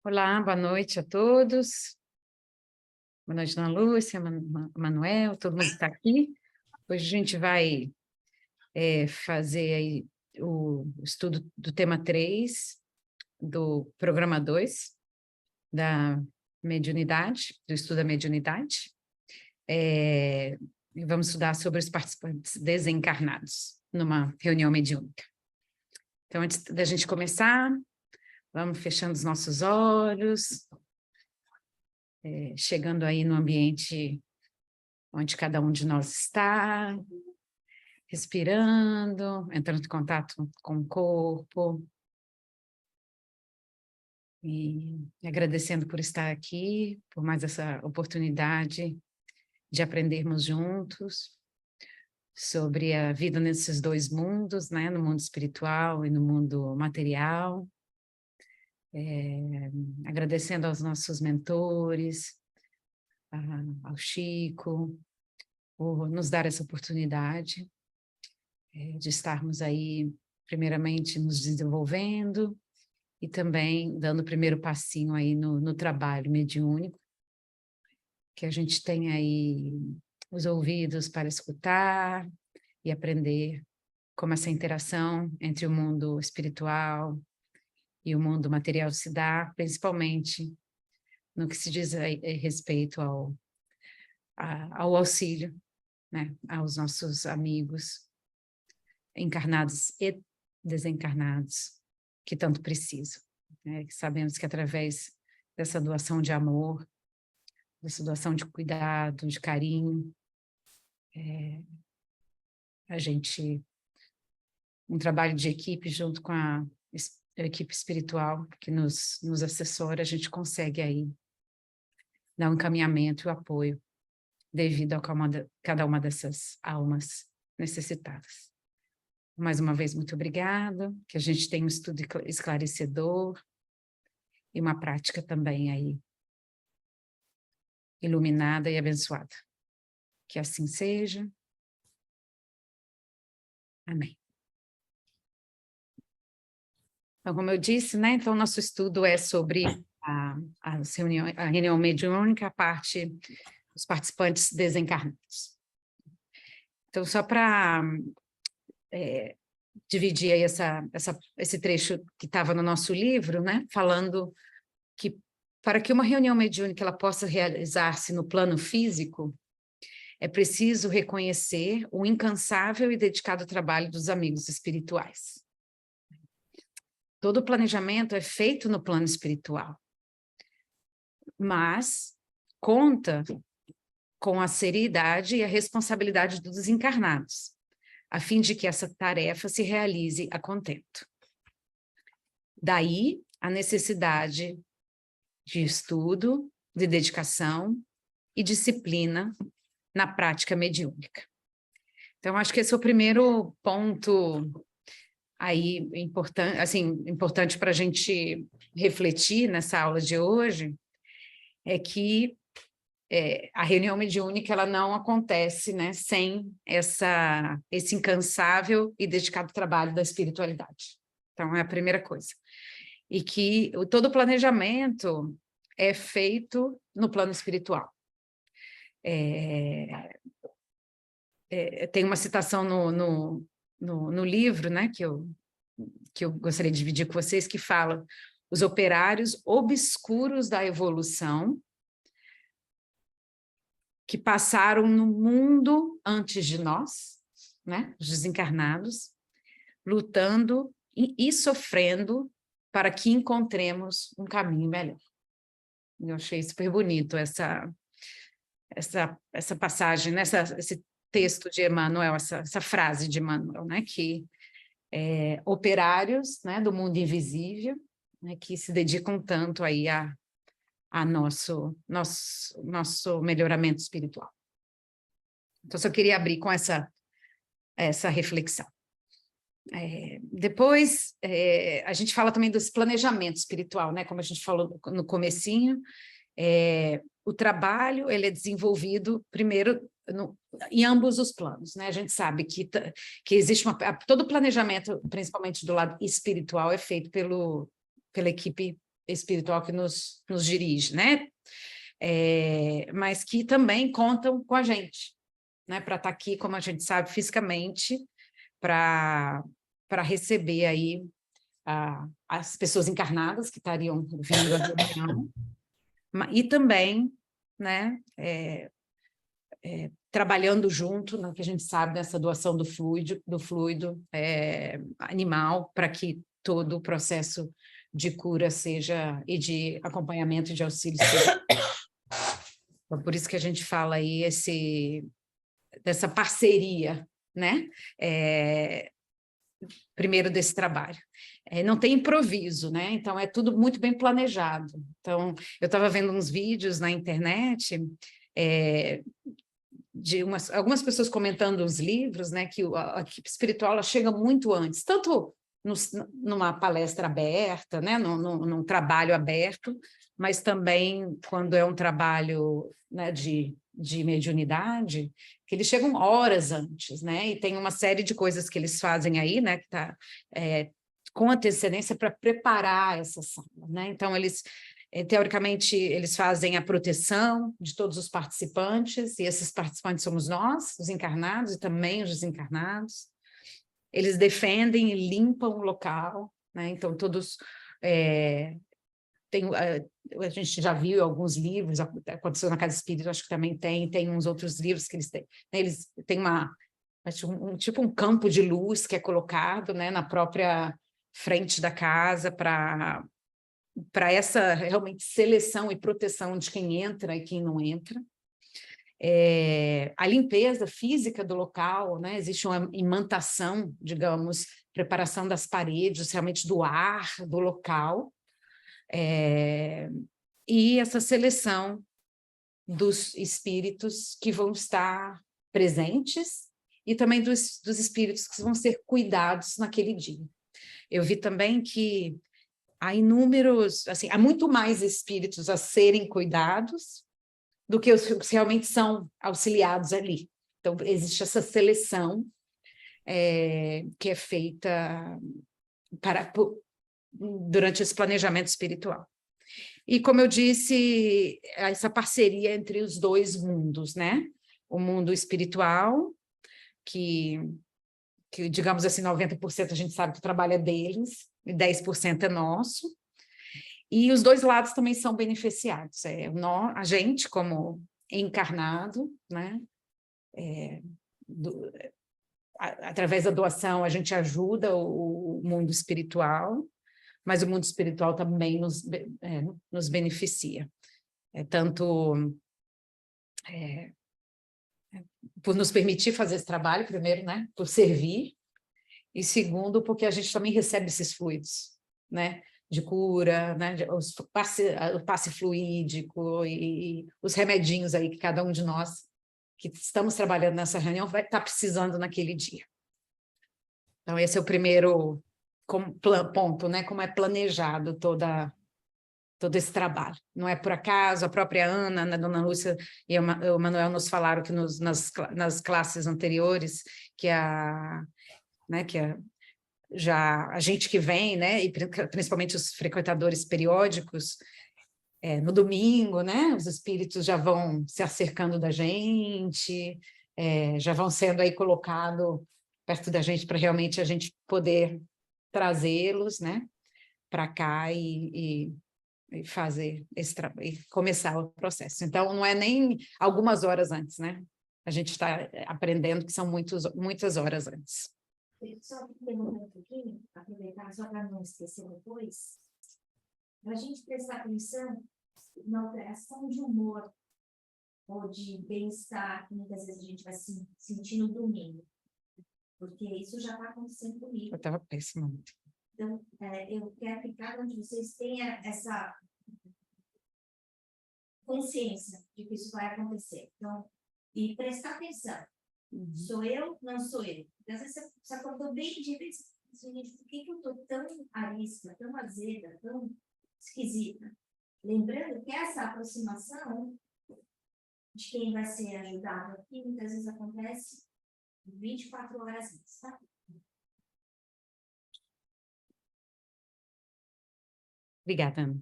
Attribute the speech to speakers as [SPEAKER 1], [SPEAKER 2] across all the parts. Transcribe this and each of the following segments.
[SPEAKER 1] Olá, boa noite a todos. Boa noite, Ana Lúcia, Manuel, todo mundo que está aqui. Hoje a gente vai fazer aí o estudo do tema 3, do programa 2, da mediunidade, do estudo da mediunidade. E vamos estudar sobre os participantes desencarnados numa reunião mediúnica. Então, antes da gente começar, vamos fechando os nossos olhos, chegando aí no ambiente onde cada um de nós está, respirando, entrando em contato com o corpo, e agradecendo por estar aqui, por mais essa oportunidade de aprendermos juntos sobre a vida nesses dois mundos, né? No mundo espiritual e no mundo material. Agradecendo aos nossos mentores, ao Chico, por nos dar essa oportunidade de estarmos aí, primeiramente, nos desenvolvendo e também dando o primeiro passinho aí no trabalho mediúnico, que a gente tem aí os ouvidos para escutar e aprender como essa interação entre o mundo espiritual e o mundo material se dá, principalmente no que se diz a respeito ao auxílio, né, aos nossos amigos encarnados e desencarnados, que tanto precisam. Né? Sabemos que através dessa doação de amor, dessa doação de cuidado, de carinho, a gente, um trabalho de equipe junto com a equipe espiritual que nos assessora, a gente consegue aí dar um encaminhamento e o apoio devido a cada uma dessas almas necessitadas. Mais uma vez, muito obrigada, que a gente tenha um estudo esclarecedor e uma prática também aí iluminada e abençoada. Que assim seja. Amém. Então, como eu disse, né, então nosso estudo é sobre a reunião mediúnica, a parte dos participantes desencarnados. Então, só para dividir aí esse trecho que estava no nosso livro, né, falando que para que uma reunião mediúnica ela possa realizar-se no plano físico, é preciso reconhecer o incansável e dedicado trabalho dos amigos espirituais. Todo o planejamento é feito no plano espiritual, mas conta com a seriedade e a responsabilidade dos encarnados, a fim de que essa tarefa se realize a contento. Daí a necessidade de estudo, de dedicação e disciplina na prática mediúnica. Então, acho que esse é o primeiro ponto aí importante para a gente refletir nessa aula de hoje, é que a reunião mediúnica ela não acontece, né, sem esse incansável e dedicado trabalho da espiritualidade. Então, é a primeira coisa. E que todo o planejamento é feito no plano espiritual. Tem uma citação no livro, né, que eu gostaria de dividir com vocês, que fala: os operários obscuros da evolução que passaram no mundo antes de nós, né, os desencarnados, lutando e sofrendo para que encontremos um caminho melhor. Eu achei super bonito essa passagem, esse texto de Emmanuel, essa frase de Emmanuel, né, que operários, né, do mundo invisível, né, que se dedicam tanto aí a nosso melhoramento espiritual. Então, só queria abrir com essa reflexão. Depois, a gente fala também desse planejamento espiritual, né, como a gente falou no comecinho. O trabalho ele é desenvolvido primeiro em ambos os planos, né? A gente sabe que existe todo o planejamento, principalmente do lado espiritual, é feito pela equipe espiritual que nos dirige, né? Mas que também contam com a gente, né? Para estar aqui, como a gente sabe, fisicamente, para receber aí as pessoas encarnadas que estariam vindo à reunião, e também, né, trabalhando junto, no que a gente sabe, nessa doação do fluido animal, para que todo o processo de cura seja, e de acompanhamento e de auxílio seja. Então, por isso que a gente fala aí dessa parceria, né? Primeiro desse trabalho. Não tem improviso, né? Então, é tudo muito bem planejado. Então, eu estava vendo uns vídeos na internet de algumas pessoas comentando os livros, né? Que a equipe espiritual ela chega muito antes, tanto numa palestra aberta, né? Num trabalho aberto, mas também quando é um trabalho, né, de mediunidade, que eles chegam horas antes, né? E tem uma série de coisas que eles fazem aí, né? Que está com antecedência para preparar essa sala, né? Então, teoricamente, eles fazem a proteção de todos os participantes, e esses participantes somos nós, os encarnados, e também os desencarnados. Eles defendem e limpam o local, né? Então, todos... a gente já viu alguns livros, aconteceu na Casa Espírita, acho que também tem uns outros livros que eles têm. Eles têm tipo um campo de luz que é colocado, né, na própria frente da casa para essa realmente seleção e proteção de quem entra e quem não entra. A limpeza física do local, né? Existe uma imantação, digamos, preparação das paredes, realmente do ar do local, e essa seleção dos espíritos que vão estar presentes e também dos espíritos que vão ser cuidados naquele dia. Eu vi também que há inúmeros, assim, há muito mais espíritos a serem cuidados do que os que realmente são auxiliados ali. Então, existe essa seleção que é feita durante esse planejamento espiritual. E, como eu disse, essa parceria entre os dois mundos, né? O mundo espiritual, que digamos assim, 90% a gente sabe que o trabalho é deles, e 10% é nosso. E os dois lados também são beneficiados. A gente, como encarnado, né? Através da doação, a gente ajuda o mundo espiritual, mas o mundo espiritual também nos beneficia. Tanto por nos permitir fazer esse trabalho, primeiro, né? Por servir, e segundo, porque a gente também recebe esses fluidos, né? De cura, né? O passe fluídico e os remedinhos aí que cada um de nós que estamos trabalhando nessa reunião vai estar precisando naquele dia. Então, esse é o primeiro ponto, né? Como é planejado todo esse trabalho. Não é por acaso, a própria Ana, a Dona Lúcia e o Manuel nos falaram que nas classes anteriores, que já a gente que vem, né, e principalmente os frequentadores periódicos, no domingo, né, os espíritos já vão se acercando da gente, já vão sendo aí colocados perto da gente para realmente a gente poder trazê-los, né, para cá e fazer esse trabalho, e começar o processo. Então, não é nem algumas horas antes, né? A gente está aprendendo que são muitas horas antes.
[SPEAKER 2] Só perguntar um pouquinho, aproveitar só para não esquecer depois, para a gente prestar atenção na alteração de humor ou de bem-estar que muitas vezes a gente vai sentir no domingo, porque isso já está acontecendo comigo.
[SPEAKER 1] Eu estava péssima.
[SPEAKER 2] Então, eu quero que cada um de vocês tenha essa consciência de que isso vai acontecer. Então, e prestar atenção. Sou eu, não sou eu. Às vezes você acordou bem de repente, gente, por que eu estou tão arisca, tão azeda, tão esquisita? Lembrando que essa aproximação de quem vai ser ajudado aqui, muitas vezes acontece 24 horas antes, tá?
[SPEAKER 1] Obrigada, Ana.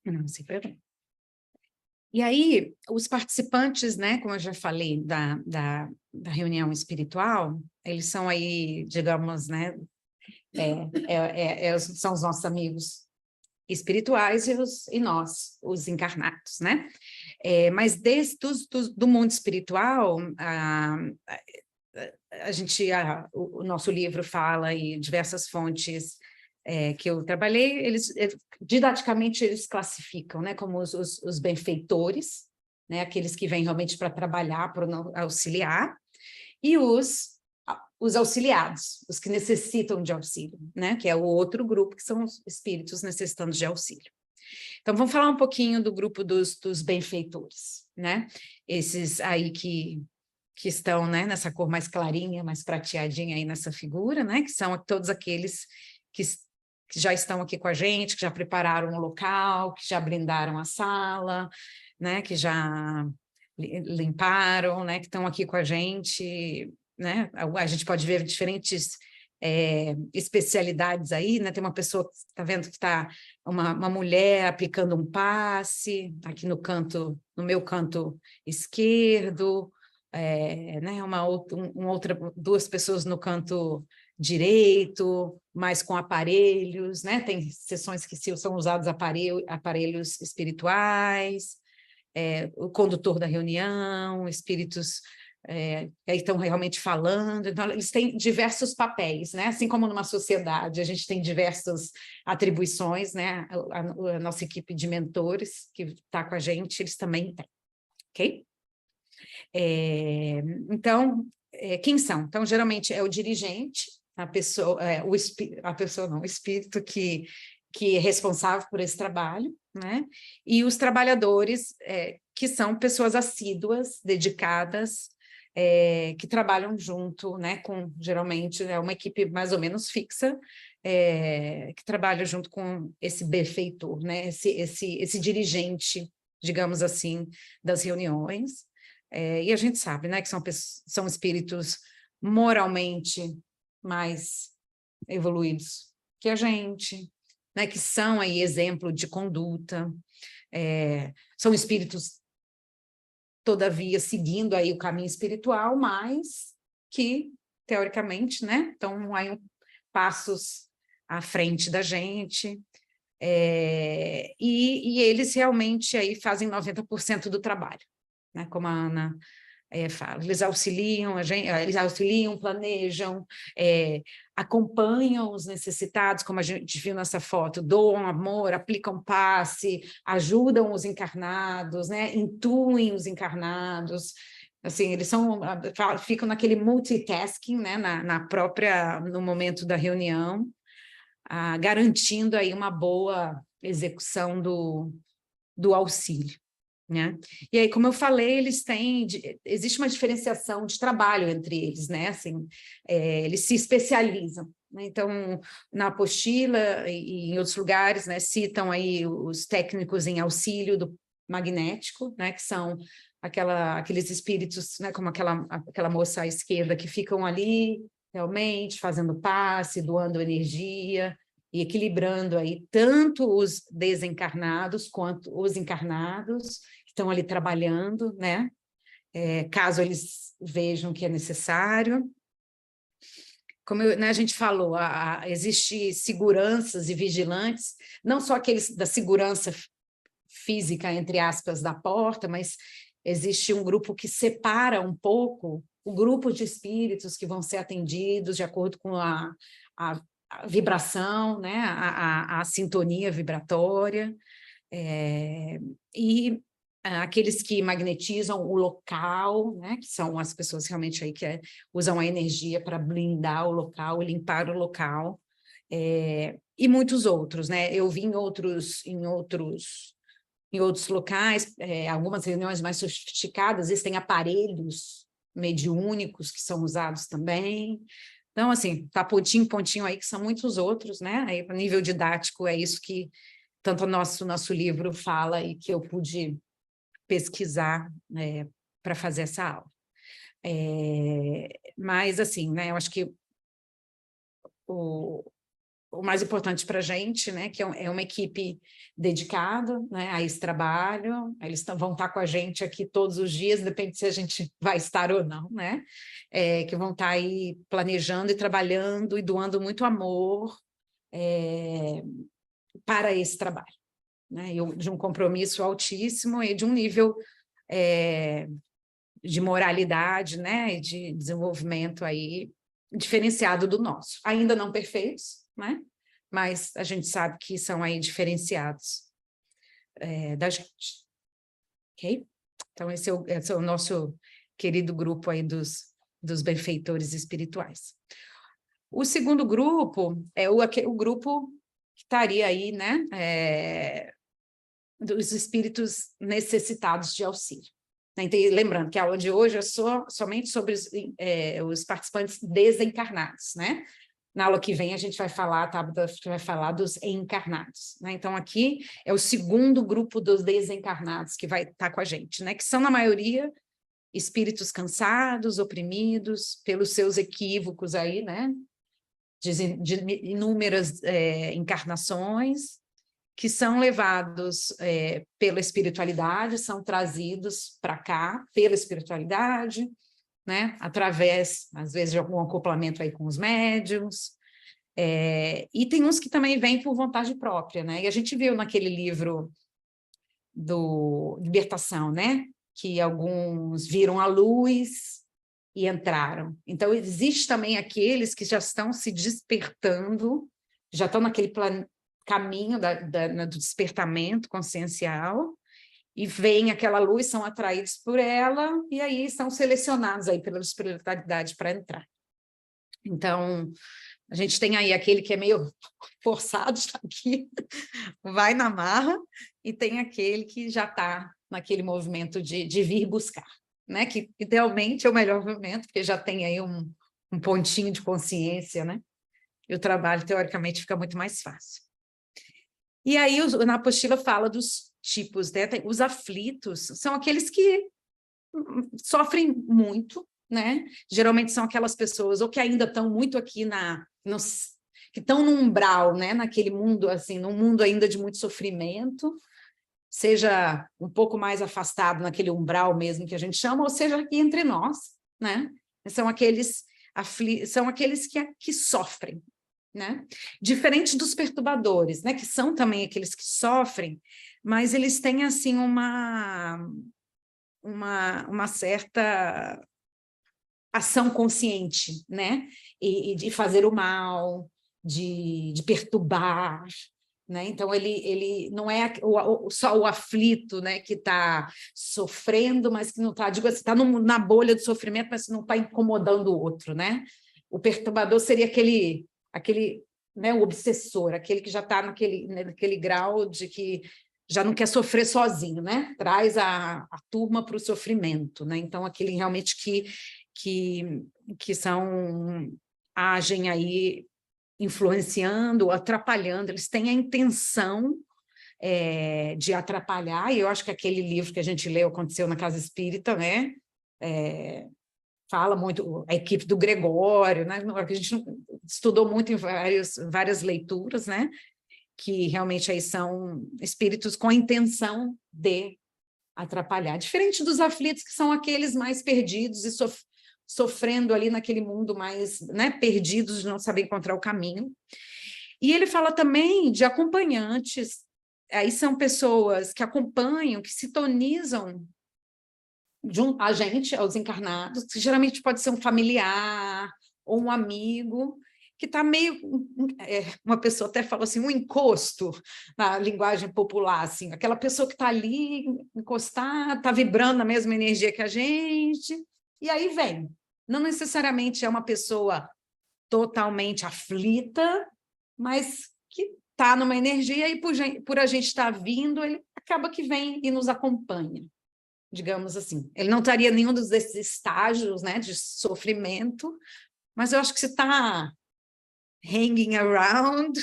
[SPEAKER 1] Não, sem problema. E aí, os participantes, né, como eu já falei, da reunião espiritual, eles são aí, digamos, né, são os nossos amigos espirituais e nós, os encarnados, né? Mas do mundo espiritual, o nosso livro fala em diversas fontes que eu trabalhei, didaticamente eles classificam, né, como os benfeitores, né, aqueles que vêm realmente para trabalhar, para auxiliar, e os auxiliados, os que necessitam de auxílio, né, que é o outro grupo, que são os espíritos necessitando de auxílio. Então, vamos falar um pouquinho do grupo dos benfeitores, né, esses aí que estão, né, nessa cor mais clarinha, mais prateadinha aí nessa figura, né, que são todos aqueles que já estão aqui com a gente, que já prepararam o local, que já blindaram a sala, né, que já limparam, né, que estão aqui com a gente, né, a gente pode ver diferentes especialidades aí, né, tem uma pessoa, tá vendo que está uma mulher aplicando um passe, aqui no meu canto esquerdo, né, duas pessoas no canto direito, mas com aparelhos, né? Tem sessões que são usados aparelhos espirituais, o condutor da reunião, espíritos que estão realmente falando. Então, eles têm diversos papéis, né? Assim como numa sociedade, a gente tem diversas atribuições, né? A nossa equipe de mentores que está com a gente, eles também têm, ok? Então, quem são? Então, geralmente é o dirigente, o espírito que é responsável por esse trabalho, né? E os trabalhadores, que são pessoas assíduas, dedicadas, que trabalham junto, né? Geralmente é uma equipe mais ou menos fixa, que trabalha junto com esse benfeitor, né? Esse dirigente, digamos assim, das reuniões. E a gente sabe, né, que são espíritos moralmente mais evoluídos que a gente, né, que são aí exemplo de conduta, são espíritos, todavia, seguindo aí o caminho espiritual, mas que, teoricamente, né, estão aí passos à frente da gente, e eles realmente aí fazem 90% do trabalho, né, como a Ana fala. Eles auxiliam, planejam, acompanham os necessitados, como a gente viu nessa foto, doam amor, aplicam passe, ajudam os encarnados, né, intuem os encarnados. Assim, eles ficam naquele multitasking, né, no momento da reunião, garantindo aí uma boa execução do auxílio, né? E aí, como eu falei, existe uma diferenciação de trabalho entre eles, né? Assim, eles se especializam, né? Então, na apostila e em outros lugares, né, citam aí os técnicos em auxílio do magnético, né, que são aqueles espíritos, né, como aquela moça à esquerda, que ficam ali realmente fazendo passe, doando energia e equilibrando aí tanto os desencarnados quanto os encarnados, que estão ali trabalhando, né? Caso eles vejam que é necessário. Como né, a gente falou, existe seguranças e vigilantes, não só aqueles da segurança física, entre aspas, da porta, mas existe um grupo que separa um pouco o grupo de espíritos que vão ser atendidos de acordo com a vibração, né, a sintonia vibratória, e aqueles que magnetizam o local, né, que são as pessoas realmente aí que usam a energia para blindar o local, limpar o local, e muitos outros, né? Eu vi em outros locais, algumas reuniões mais sofisticadas, existem aparelhos mediúnicos que são usados também. Então, assim, tá pontinho aí, que são muitos outros, né? Aí, a nível didático, é isso que tanto o nosso livro fala e que eu pude pesquisar para fazer essa aula. Mas, assim, né, eu acho que o mais importante para a gente, né, que é uma equipe dedicada, né, a esse trabalho. Eles vão estar com a gente aqui todos os dias, depende se a gente vai estar ou não, né, que vão estar aí planejando e trabalhando e doando muito amor para esse trabalho, né, de um compromisso altíssimo e de um nível de moralidade, né, e de desenvolvimento aí diferenciado do nosso. Ainda não perfeitos, né, mas a gente sabe que são aí diferenciados da gente, ok? Então, esse é o nosso querido grupo aí dos benfeitores espirituais. O segundo grupo é o grupo que estaria aí, né, dos espíritos necessitados de auxílio. Lembrando que a aula de hoje é somente sobre os participantes desencarnados, né? Na aula que vem a gente vai falar, a Tabata vai falar dos encarnados, né? Então aqui é o segundo grupo dos desencarnados que vai estar com a gente, né? Que são, na maioria, espíritos cansados, oprimidos pelos seus equívocos aí, né? De inúmeras encarnações, que são levados pela espiritualidade, são trazidos para cá pela espiritualidade, né? Através, às vezes, de algum acoplamento aí com os médiuns, e tem uns que também vêm por vontade própria, né? E a gente viu naquele livro do Libertação, né? Que alguns viram a luz e entraram. Então, existe também aqueles que já estão se despertando, já estão naquele caminho do despertamento consciencial, e veem aquela luz, são atraídos por ela, e aí são selecionados aí pela espiritualidade para entrar. Então, a gente tem aí aquele que é meio forçado, está aqui, vai na marra, e tem aquele que já está naquele movimento de vir buscar, né? Que idealmente é o melhor movimento, porque já tem aí um pontinho de consciência, né? E o trabalho, teoricamente, fica muito mais fácil. E aí, na apostila fala dos tipos, né? Os aflitos são aqueles que sofrem muito, né? Geralmente são aquelas pessoas ou que ainda estão muito aqui que estão no umbral, né? Naquele mundo, assim, num mundo ainda de muito sofrimento, seja um pouco mais afastado naquele umbral mesmo que a gente chama, ou seja, aqui entre nós, né? São aqueles que sofrem, né? Diferente dos perturbadores, né? Que são também aqueles que sofrem, mas eles têm assim uma certa ação consciente, né? E de fazer o mal, de perturbar, né? Então ele não é só o aflito, né? Que está sofrendo, mas que não está, digo assim, está na bolha do sofrimento, mas não está incomodando o outro, né? O perturbador seria aquele, né, o obsessor, aquele que já está naquele grau de que já não quer sofrer sozinho, né? Traz a turma para o sofrimento, né? Então, aquele realmente que agem aí influenciando, atrapalhando, eles têm a intenção de atrapalhar, e eu acho que aquele livro que a gente leu, Aconteceu na Casa Espírita, né? Fala muito, a equipe do Gregório, né? Que a gente estudou muito em várias leituras, né? Que realmente aí são espíritos com a intenção de atrapalhar. Diferente dos aflitos, que são aqueles mais perdidos e sofrendo ali naquele mundo mais, né, perdidos, de não saber encontrar o caminho. E ele fala também de acompanhantes, aí são pessoas que acompanham, que sintonizam a gente, aos encarnados, que geralmente pode ser um familiar ou um amigo, que está meio... uma pessoa até falou assim, um encosto, na linguagem popular, assim, aquela pessoa que está ali, encostada, está vibrando na mesma energia que a gente, e aí vem. Não necessariamente é uma pessoa totalmente aflita, mas que está numa energia e por a gente estar vindo, ele acaba que vem e nos acompanha, digamos assim. Ele não estaria em nenhum desses estágios, né, de sofrimento, mas eu acho que se está hanging around,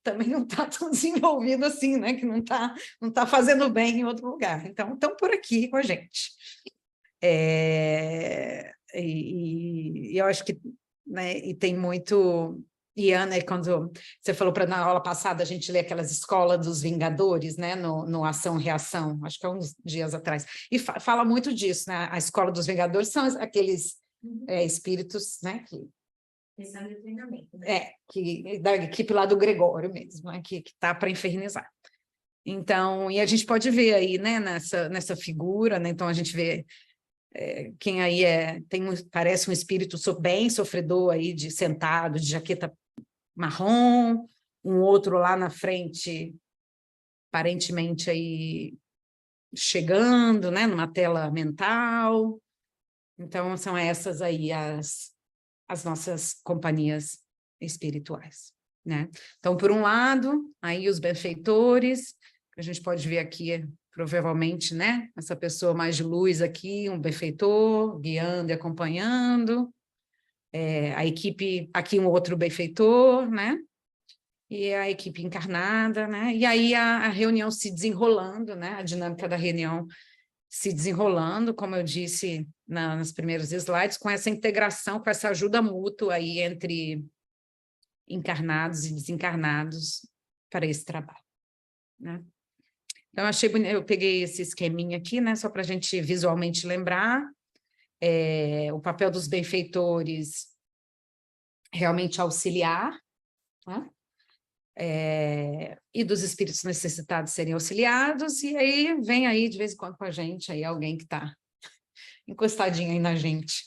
[SPEAKER 1] também não está tão desenvolvido assim, né, que não tá fazendo bem em outro lugar. Então, estão por aqui com a gente. E eu acho que, né, e tem muito E, Ana, quando você falou para na aula passada a gente ler aquelas escolas dos Vingadores, né, no Ação-Reação, acho que há uns dias atrás, e fala muito disso, né? A escola dos Vingadores são aqueles espíritos, né,
[SPEAKER 2] Questão de treinamento, né?
[SPEAKER 1] da equipe lá do Gregório mesmo, né, que está para infernizar. Então, e a gente pode ver aí, né, nessa figura, né? Então a gente vê quem aí parece um espírito bem sofredor aí, sentado, de jaqueta marrom, um outro lá na frente, aparentemente aí chegando, né, numa tela mental. Então, são essas aí as nossas companhias espirituais, né? Então, por um lado, aí os benfeitores, que a gente pode ver aqui, provavelmente, né, essa pessoa mais de luz aqui, um benfeitor, guiando e acompanhando, a equipe, aqui um outro benfeitor, né? E a equipe encarnada, né? E aí a reunião se desenrolando, né? A dinâmica da reunião se desenrolando, como eu disse nos primeiros slides, com essa integração, com essa ajuda mútua aí entre encarnados e desencarnados para esse trabalho, né? Então, achei bonito, eu peguei esse esqueminha aqui, né? Só para a gente visualmente lembrar, o papel dos benfeitores realmente auxiliar, né? E dos espíritos necessitados serem auxiliados, e aí vem aí de vez em quando com a gente aí alguém que está encostadinho aí na gente.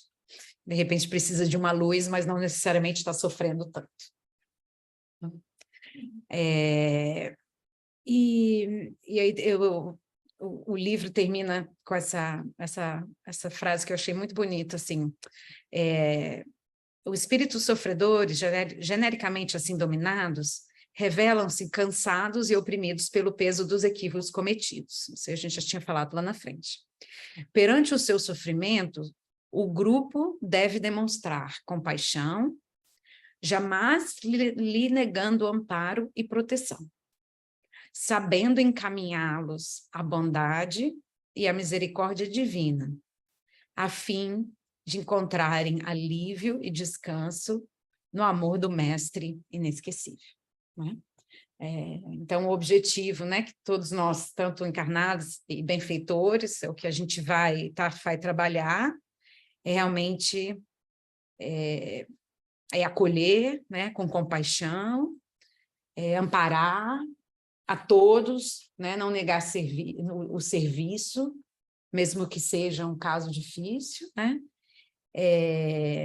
[SPEAKER 1] De repente precisa de uma luz, mas não necessariamente está sofrendo tanto. E aí o livro termina com essa frase que eu achei muito bonita, assim, os espíritos sofredores, genericamente assim dominados, revelam-se cansados e oprimidos pelo peso dos equívocos cometidos. Isso a gente já tinha falado lá na frente. Perante o seu sofrimento, o grupo deve demonstrar compaixão, jamais lhe negando amparo e proteção, sabendo encaminhá-los à bondade e à misericórdia divina, a fim de encontrarem alívio e descanso no amor do Mestre inesquecível, né? Então, o objetivo, né, que todos nós, tanto encarnados e benfeitores, é o que a gente vai trabalhar, realmente acolher, né, com compaixão, amparar a todos, né, não negar o serviço, mesmo que seja um caso difícil, né?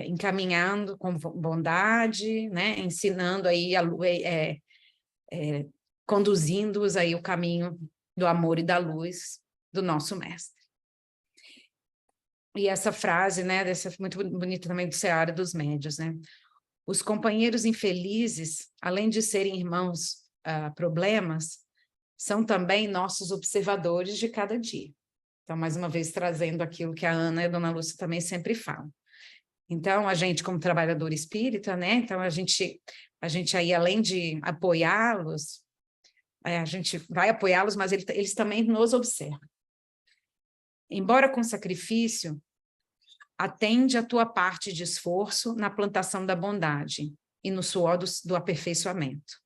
[SPEAKER 1] Encaminhando com bondade, né? Ensinando aí, conduzindo-os aí o caminho do amor e da luz do nosso mestre. E essa frase, né, muito bonita também do Seara dos Médios, né? Os companheiros infelizes, além de serem irmãos problemas, são também nossos observadores de cada dia. Então, mais uma vez, trazendo aquilo que a Ana e a Dona Lúcia também sempre falam. Então, a gente, como trabalhador espírita, né? Então, a gente aí, além de apoiá-los, a gente vai apoiá-los, mas eles também nos observam. Embora com sacrifício, atende a tua parte de esforço na plantação da bondade e no suor do aperfeiçoamento.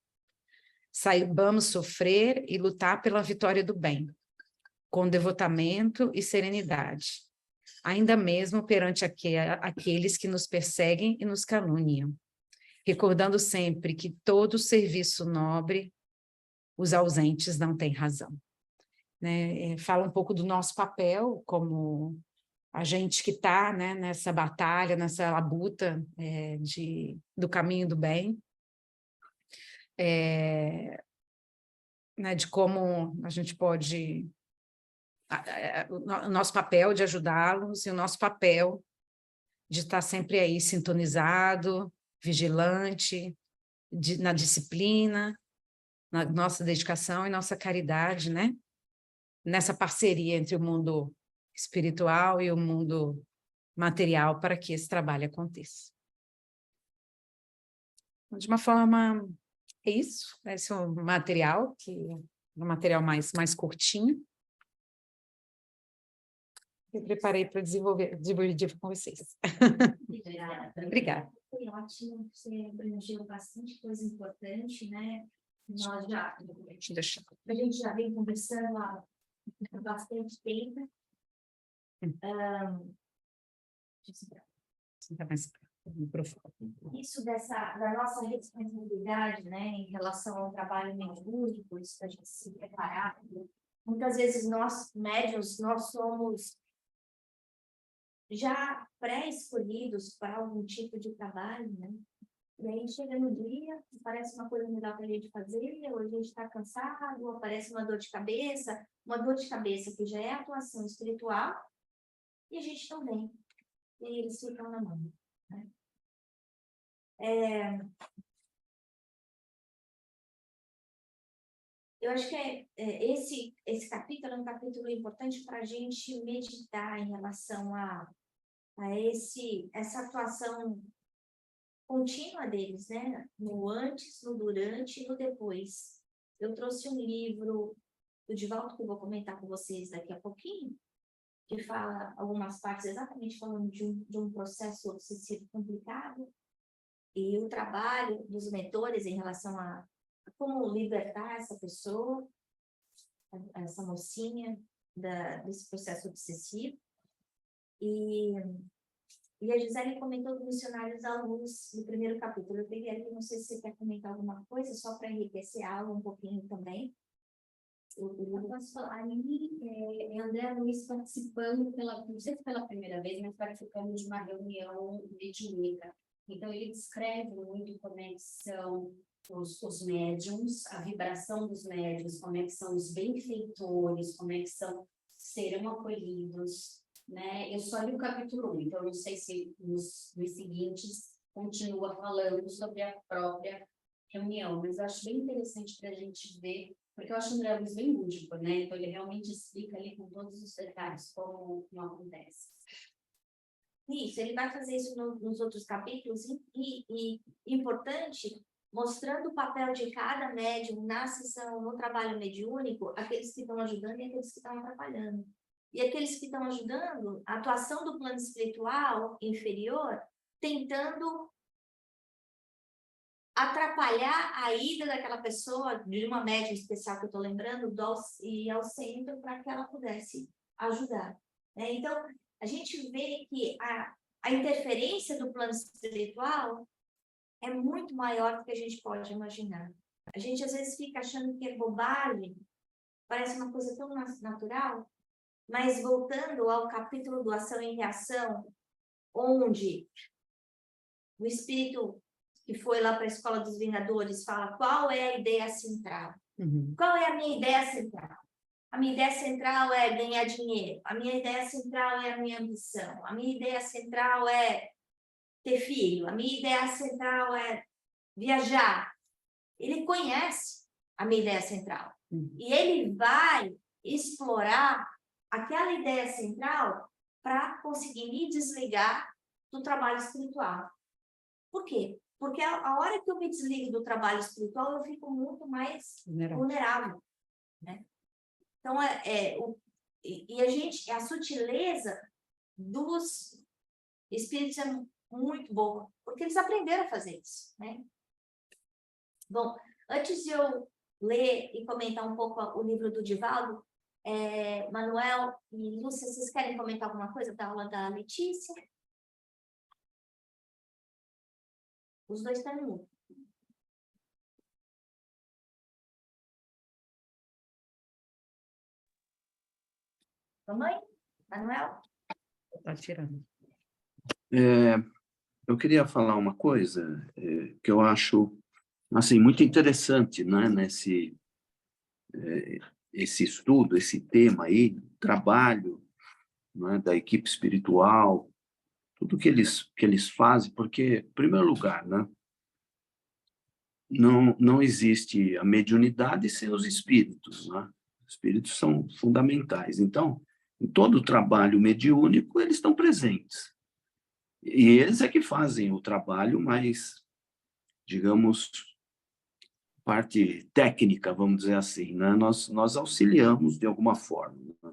[SPEAKER 1] Saibamos sofrer e lutar pela vitória do bem, com devotamento e serenidade, ainda mesmo perante aqueles que nos perseguem e nos caluniam, recordando sempre que todo serviço nobre, os ausentes não têm razão. Né? Fala um pouco do nosso papel como a gente que está, né, nessa batalha, nessa labuta do caminho do bem, né, de como a gente pode... o nosso papel de ajudá-los e o nosso papel de estar sempre aí sintonizado, vigilante, na disciplina, na nossa dedicação e nossa caridade, né? Nessa parceria entre o mundo espiritual e o mundo material para que esse trabalho aconteça. De uma forma, é isso. Esse é o material, que é um material mais curtinho. me preparei para dividir com vocês. Obrigada.
[SPEAKER 2] Foi ótimo, você abrangeu bastante coisa importante, né? Nós já, a gente já vem conversando há bastante tempo. Isso da nossa responsabilidade, né, em relação ao trabalho mediúnico, isso da gente se preparar. Muitas vezes nós, médiuns, nós somos já pré-escolhidos para algum tipo de trabalho, né? E aí chega no dia, parece uma coisa melhor para a gente fazer, ou a gente está cansado, ou aparece uma dor de cabeça que já é atuação espiritual, e a gente não vem. E aí eles ficam na mão, né? Eu acho que esse capítulo é um capítulo importante para a gente meditar em relação a essa atuação contínua deles, né? No antes, no durante e no depois. Eu trouxe um livro do Divaldo, que eu vou comentar com vocês daqui a pouquinho, que fala algumas partes exatamente falando de um processo obsessivo complicado e o trabalho dos mentores em relação a como libertar essa pessoa, essa mocinha, desse processo obsessivo. E a Gisele comentou do Missionários à Luz, no primeiro capítulo. Eu peguei aqui, não sei se você quer comentar alguma coisa, só para enriquecer a aula um pouquinho também.
[SPEAKER 3] Eu posso falar, André Luiz participando, não sei se pela primeira vez, mas participando de uma reunião mediúnica. Então, ele descreve muito como é que são os médiums, a vibração dos médiums, como é que são os benfeitores, como é que serão acolhidos, né? Eu só li o capítulo 1, então não sei se nos seguintes continua falando sobre a própria reunião, mas eu acho bem interessante para a gente ver, porque eu acho o André Luiz bem lúdico, né? Então ele realmente explica ali com todos os detalhes como acontece.
[SPEAKER 2] Isso, ele vai fazer isso nos outros capítulos, e importante, mostrando o papel de cada médium na sessão, no trabalho mediúnico, aqueles que estão ajudando e aqueles que estão atrapalhando. E aqueles que estão ajudando, a atuação do plano espiritual inferior, tentando atrapalhar a ida daquela pessoa, de uma médium especial que eu estou lembrando, ir ao centro para que ela pudesse ajudar. Né? Então, a gente vê que a interferência do plano espiritual é muito maior do que a gente pode imaginar. A gente, às vezes, fica achando que é bobagem, parece uma coisa tão natural, mas voltando ao capítulo do Ação e Reação, onde o espírito que foi lá para a Escola dos Vingadores fala qual é a ideia central. Qual é a minha ideia central? A minha ideia central é ganhar dinheiro. A minha ideia central é a minha ambição. A minha ideia central é ter filho. A minha ideia central é viajar. Ele conhece a minha ideia central. E ele vai explorar aquela ideia central para conseguir me desligar do trabalho espiritual. Por quê? Porque a hora que eu me desligo do trabalho espiritual, eu fico muito mais vulnerável, né? Então, a sutileza dos espíritos é muito boa, porque eles aprenderam a fazer isso, né? Bom, antes de eu ler e comentar um pouco o livro do Divaldo, Manuel e Lúcia, vocês querem comentar alguma coisa da aula da Letícia? Os dois estão no. Mamãe? Manuel?
[SPEAKER 1] Está tirando.
[SPEAKER 4] Eu queria falar uma coisa que eu acho assim, muito interessante, né, esse estudo, esse tema aí, trabalho, né, da equipe espiritual, tudo que eles fazem, porque, em primeiro lugar, né, não existe a mediunidade sem os espíritos, né? Os espíritos são fundamentais. Então, em todo o trabalho mediúnico, eles estão presentes. E eles é que fazem o trabalho mais, digamos, parte técnica, vamos dizer assim, né? Nós auxiliamos de alguma forma, né?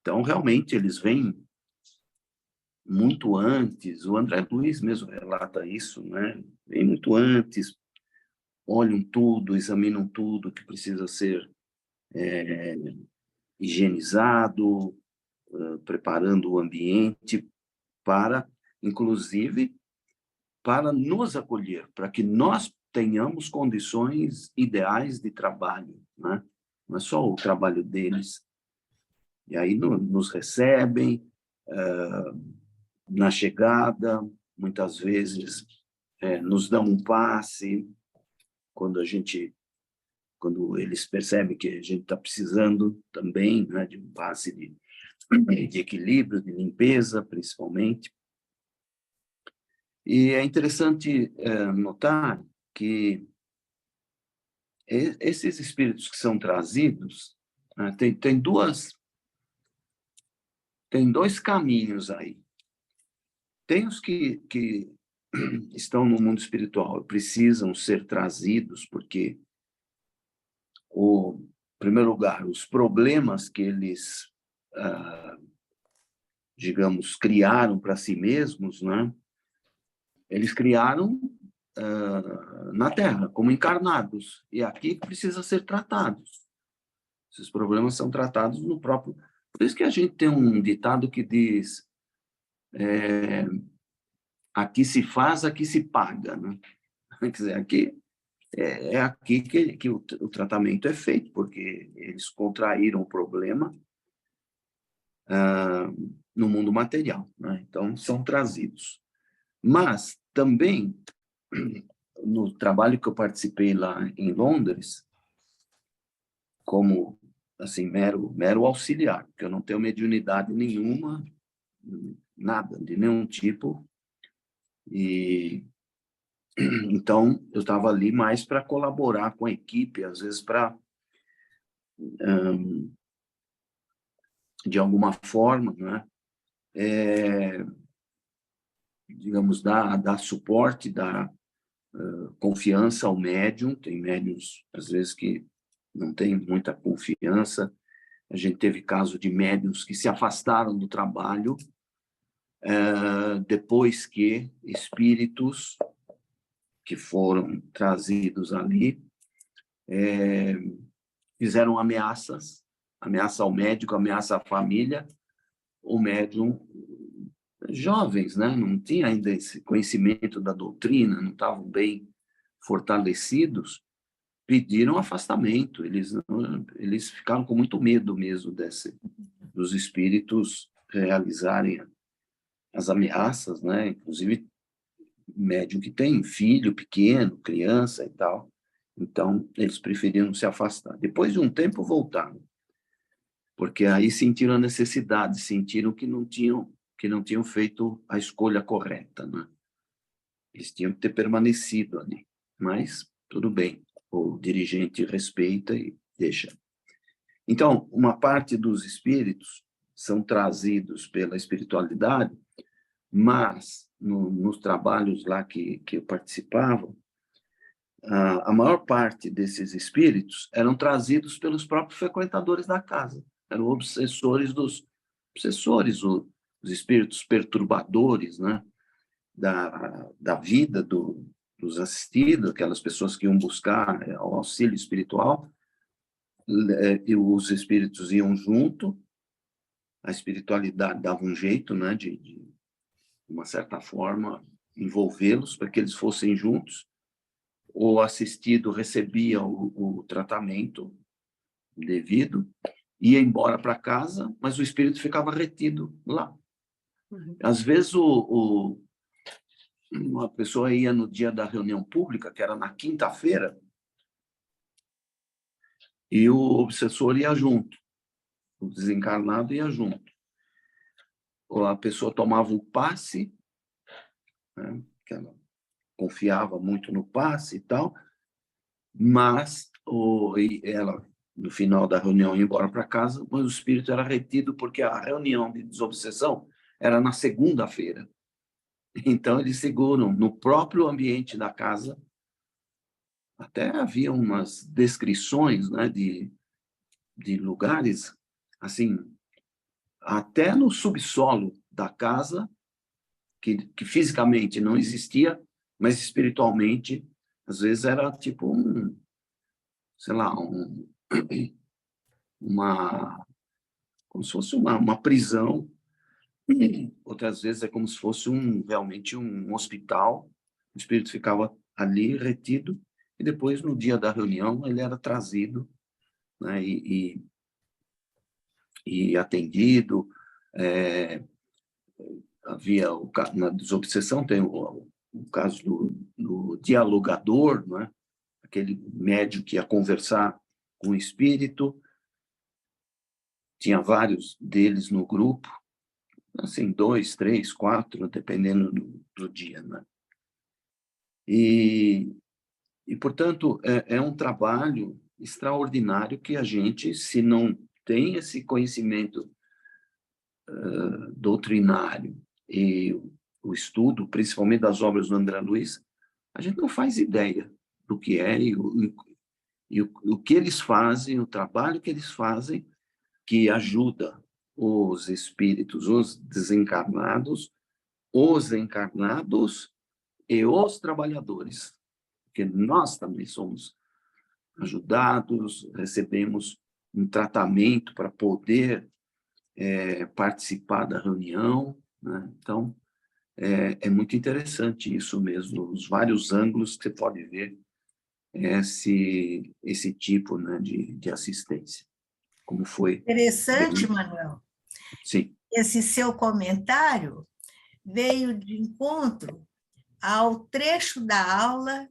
[SPEAKER 4] Então, realmente, eles vêm muito antes, o André Luiz mesmo relata isso, né? Vem muito antes, olham tudo, examinam tudo que precisa ser higienizado, preparando o ambiente para, inclusive, para nos acolher, para que nós tenhamos condições ideais de trabalho, né? Não é só o trabalho deles. E aí nos recebem, na chegada, muitas vezes nos dão um passe, quando eles percebem que a gente está precisando também, né, de um passe de equilíbrio, de limpeza, principalmente. E é interessante notar que esses espíritos que são trazidos, né, tem dois caminhos aí. Tem os que estão no mundo espiritual, precisam ser trazidos, porque, em primeiro lugar, os problemas que eles, digamos, criaram para si mesmos, né? Eles criaram na Terra, como encarnados, e aqui precisa ser tratados. Esses problemas são tratados no próprio... Por isso que a gente tem um ditado que diz aqui se faz, aqui se paga, né? Quer dizer, aqui é aqui que o tratamento é feito, porque eles contraíram o problema no mundo material, né? Então, são trazidos. Mas, também, no trabalho que eu participei lá em Londres, como assim, mero auxiliar, porque eu não tenho mediunidade nenhuma, nada, de nenhum tipo, e então eu estava ali mais para colaborar com a equipe, às vezes para, de alguma forma, né, digamos, dar suporte, dar confiança ao médium. Tem médiums, às vezes, que não têm muita confiança. A gente teve caso de médiums que se afastaram do trabalho depois que espíritos que foram trazidos ali fizeram ameaça ao médico, ameaça à família. O médium, jovens, né? Não tinha ainda esse conhecimento da doutrina, não estavam bem fortalecidos, pediram afastamento. Eles ficaram com muito medo mesmo dos espíritos realizarem as ameaças, né? Inclusive médium que tem filho pequeno, criança e tal. Então, eles preferiram se afastar. Depois de um tempo, voltaram, porque aí sentiram a necessidade, sentiram que não tinham feito a escolha correta, né? Eles tinham que ter permanecido ali. Mas, tudo bem, o dirigente respeita e deixa. Então, uma parte dos espíritos são trazidos pela espiritualidade, mas nos trabalhos lá que eu participava, a maior parte desses espíritos eram trazidos pelos próprios frequentadores da casa. Eram os espíritos perturbadores, né, da vida dos assistidos, aquelas pessoas que iam buscar o auxílio espiritual, e os espíritos iam junto, a espiritualidade dava um jeito, né, de uma certa forma, envolvê-los para que eles fossem juntos. O assistido recebia o tratamento devido, ia embora para casa, mas o espírito ficava retido lá. Às vezes, uma pessoa ia no dia da reunião pública, que era na quinta-feira, e o obsessor ia junto, o desencarnado ia junto. Ou a pessoa tomava o passe, né, que ela confiava muito no passe e tal, mas ela, no final da reunião, ia embora para casa, mas o espírito era retido porque a reunião de desobsessão era na segunda-feira. Então, eles seguram no próprio ambiente da casa. Até havia umas descrições, né, de lugares, assim, até no subsolo da casa, que fisicamente não existia, mas espiritualmente, às vezes era tipo sei lá, como se fosse uma prisão. Outras vezes é como se fosse realmente um hospital. O espírito ficava ali retido e depois, no dia da reunião, ele era trazido, né, e atendido. Havia na desobsessão tem o caso do dialogador, né? Aquele médium que ia conversar com o espírito. Tinha vários deles no grupo, assim, 2, 3, 4, dependendo do dia, né? E portanto, é um trabalho extraordinário que a gente, se não tem esse conhecimento doutrinário e o estudo, principalmente das obras do André Luiz, a gente não faz ideia do que é e o que eles fazem, o trabalho que eles fazem, que ajuda os espíritos, os desencarnados, os encarnados e os trabalhadores, porque nós também somos ajudados, recebemos um tratamento para poder participar da reunião, né? Então, é muito interessante isso mesmo, os vários ângulos que você pode ver esse tipo, né, de assistência, como foi.
[SPEAKER 5] Interessante,
[SPEAKER 4] Bem,
[SPEAKER 5] Manuel.
[SPEAKER 4] sim.
[SPEAKER 5] Esse seu comentário veio de encontro ao trecho da aula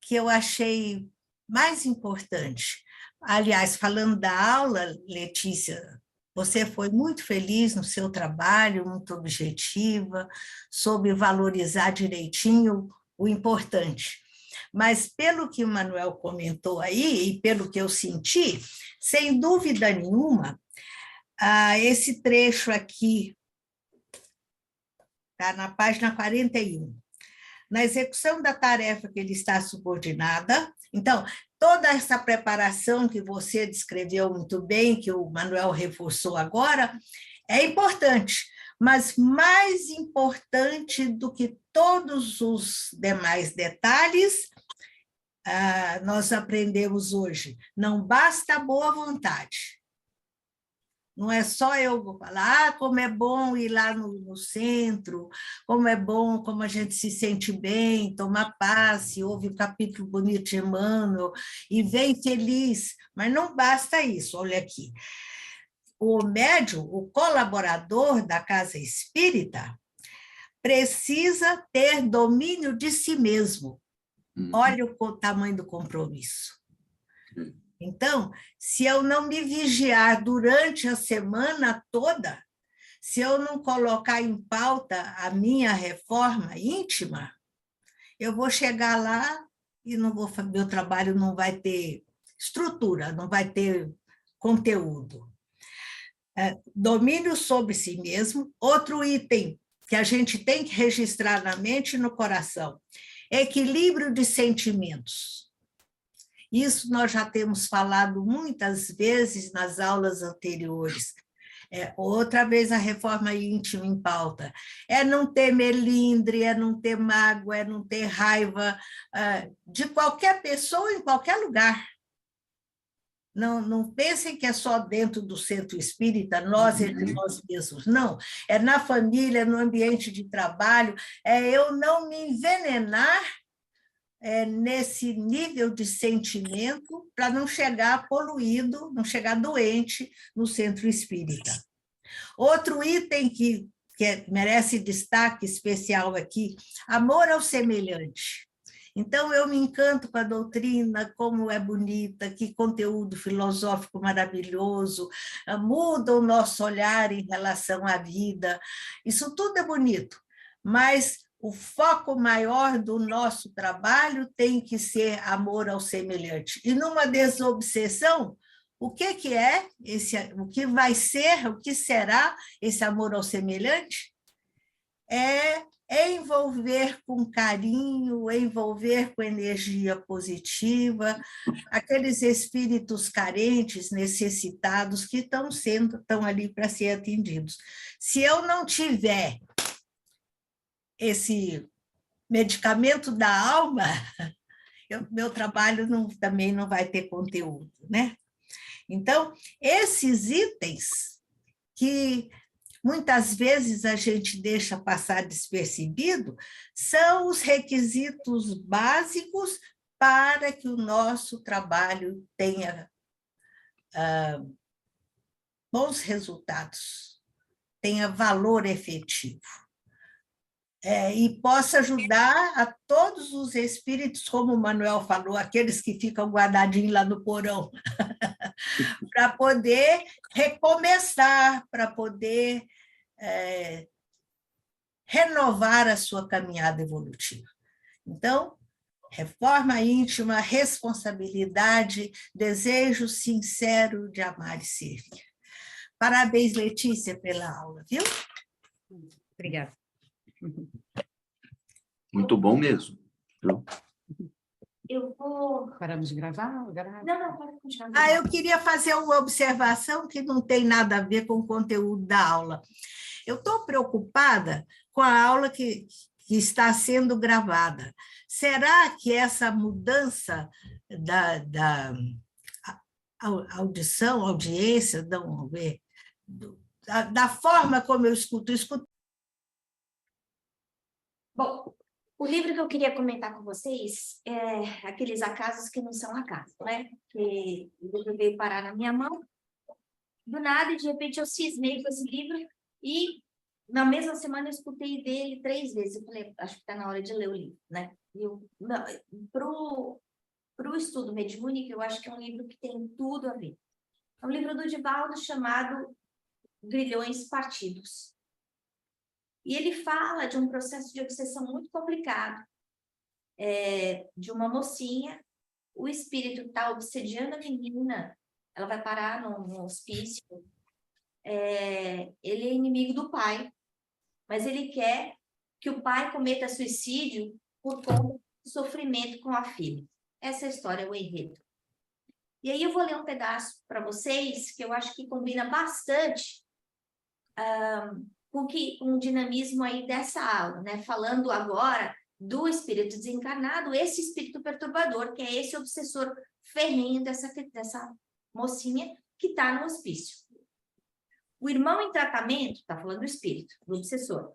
[SPEAKER 5] que eu achei mais importante. Aliás, falando da aula, Letícia, você foi muito feliz no seu trabalho, muito objetiva, soube valorizar direitinho o importante. Mas, pelo que o Manuel comentou aí, e pelo que eu senti, sem dúvida nenhuma, esse trecho aqui, está na página 41. Na execução da tarefa que ele está subordinada. Então, toda essa preparação que você descreveu muito bem, que o Manuel reforçou agora, é importante, mas mais importante do que todos os demais detalhes, nós aprendemos hoje, não basta a boa vontade. Não é só eu vou falar, como é bom ir lá no centro, como é bom, como a gente se sente bem, tomar passe, ouve um capítulo bonito de Emmanuel e vem feliz. Mas não basta isso, olha aqui. O médium, o colaborador da casa espírita, precisa ter domínio de si mesmo. Olha o tamanho do compromisso. Então, se eu não me vigiar durante a semana toda, se eu não colocar em pauta a minha reforma íntima, eu vou chegar lá e meu trabalho não vai ter estrutura, não vai ter conteúdo. Domínio sobre si mesmo. Outro item que a gente tem que registrar na mente e no coração: equilíbrio de sentimentos. Isso nós já temos falado muitas vezes nas aulas anteriores. Outra vez a reforma íntima em pauta. É não ter melindre, é não ter mágoa, é não ter raiva de qualquer pessoa em qualquer lugar. Não pensem que é só dentro do centro espírita, nós entre nós mesmos. Não, é na família, no ambiente de trabalho, é eu não me envenenar nesse nível de sentimento para não chegar poluído, não chegar doente no centro espírita. Outro item que merece destaque especial aqui, amor ao semelhante. Então, eu me encanto com a doutrina, como é bonita, que conteúdo filosófico maravilhoso, muda o nosso olhar em relação à vida. Isso tudo é bonito, mas o foco maior do nosso trabalho tem que ser amor ao semelhante. E numa desobsessão, o que é o que vai ser, o que será esse amor ao semelhante? É envolver com carinho, envolver com energia positiva, aqueles espíritos carentes, necessitados, que estão ali para ser atendidos. Se eu não tiver esse medicamento da alma, meu trabalho também não vai ter conteúdo, né? Então, esses itens que muitas vezes a gente deixa passar despercebido, são os requisitos básicos para que o nosso trabalho tenha bons resultados, tenha valor efetivo. E possa ajudar a todos os espíritos, como o Manuel falou, aqueles que ficam guardadinhos lá no porão, para poder recomeçar, para poder renovar a sua caminhada evolutiva. Então, reforma íntima, responsabilidade, desejo sincero de amar e servir. Parabéns, Letícia, pela aula, viu?
[SPEAKER 1] Obrigada.
[SPEAKER 4] Muito bom mesmo.
[SPEAKER 2] Eu vou...
[SPEAKER 1] Paramos de gravar?
[SPEAKER 2] Não, pode continuar.
[SPEAKER 5] Eu queria fazer uma observação que não tem nada a ver com o conteúdo da aula. Eu estou preocupada com a aula que está sendo gravada. Será que essa mudança da audição, audiência, vamos ver, da forma como eu escuto...
[SPEAKER 2] Bom, o livro que eu queria comentar com vocês é Aqueles Acasos que Não São Acasos, né? Que o livro veio parar na minha mão, do nada, e de repente eu cismei com esse livro, e na mesma semana eu escutei dele 3 vezes. Eu falei, acho que está na hora de ler o livro, né? Para o estudo mediúnico, eu acho que é um livro que tem tudo a ver. É um livro do Divaldo chamado Grilhões Partidos. E ele fala de um processo de obsessão muito complicado, de uma mocinha. O espírito está obsediando a menina, ela vai parar no hospício. Ele é inimigo do pai, mas ele quer que o pai cometa suicídio por conta do sofrimento com a filha. Essa é a história, o enredo. E aí eu vou ler um pedaço para vocês, que eu acho que combina bastante com o dinamismo aí dessa aula, né? Falando agora do espírito desencarnado, esse espírito perturbador, que é esse obsessor ferrenho dessa mocinha que está no hospício. O irmão em tratamento, está falando do espírito, do obsessor,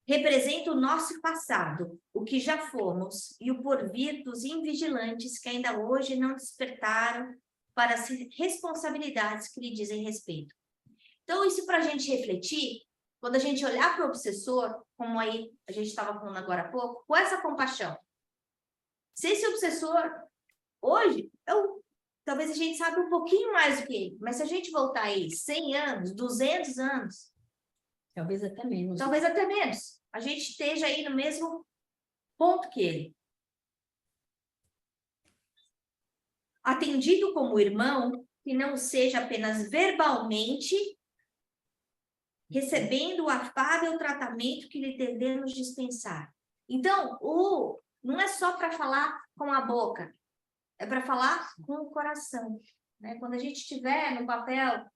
[SPEAKER 2] representa o nosso passado, o que já fomos, e o porvir dos invigilantes que ainda hoje não despertaram para as responsabilidades que lhe dizem respeito. Então, isso para a gente refletir, quando a gente olhar para o obsessor, como aí a gente estava falando agora há pouco, com essa compaixão. Se esse obsessor, hoje, talvez a gente saiba um pouquinho mais do que ele, mas se a gente voltar aí 100 anos, 200 anos,
[SPEAKER 3] Talvez até menos.
[SPEAKER 2] talvez até menos, a gente esteja aí no mesmo ponto que ele. Atendido como irmão, que não seja apenas verbalmente, recebendo o afável tratamento que lhe devemos dispensar. Então, não é só para falar com a boca, é para falar com o coração, né? Quando a gente estiver no papel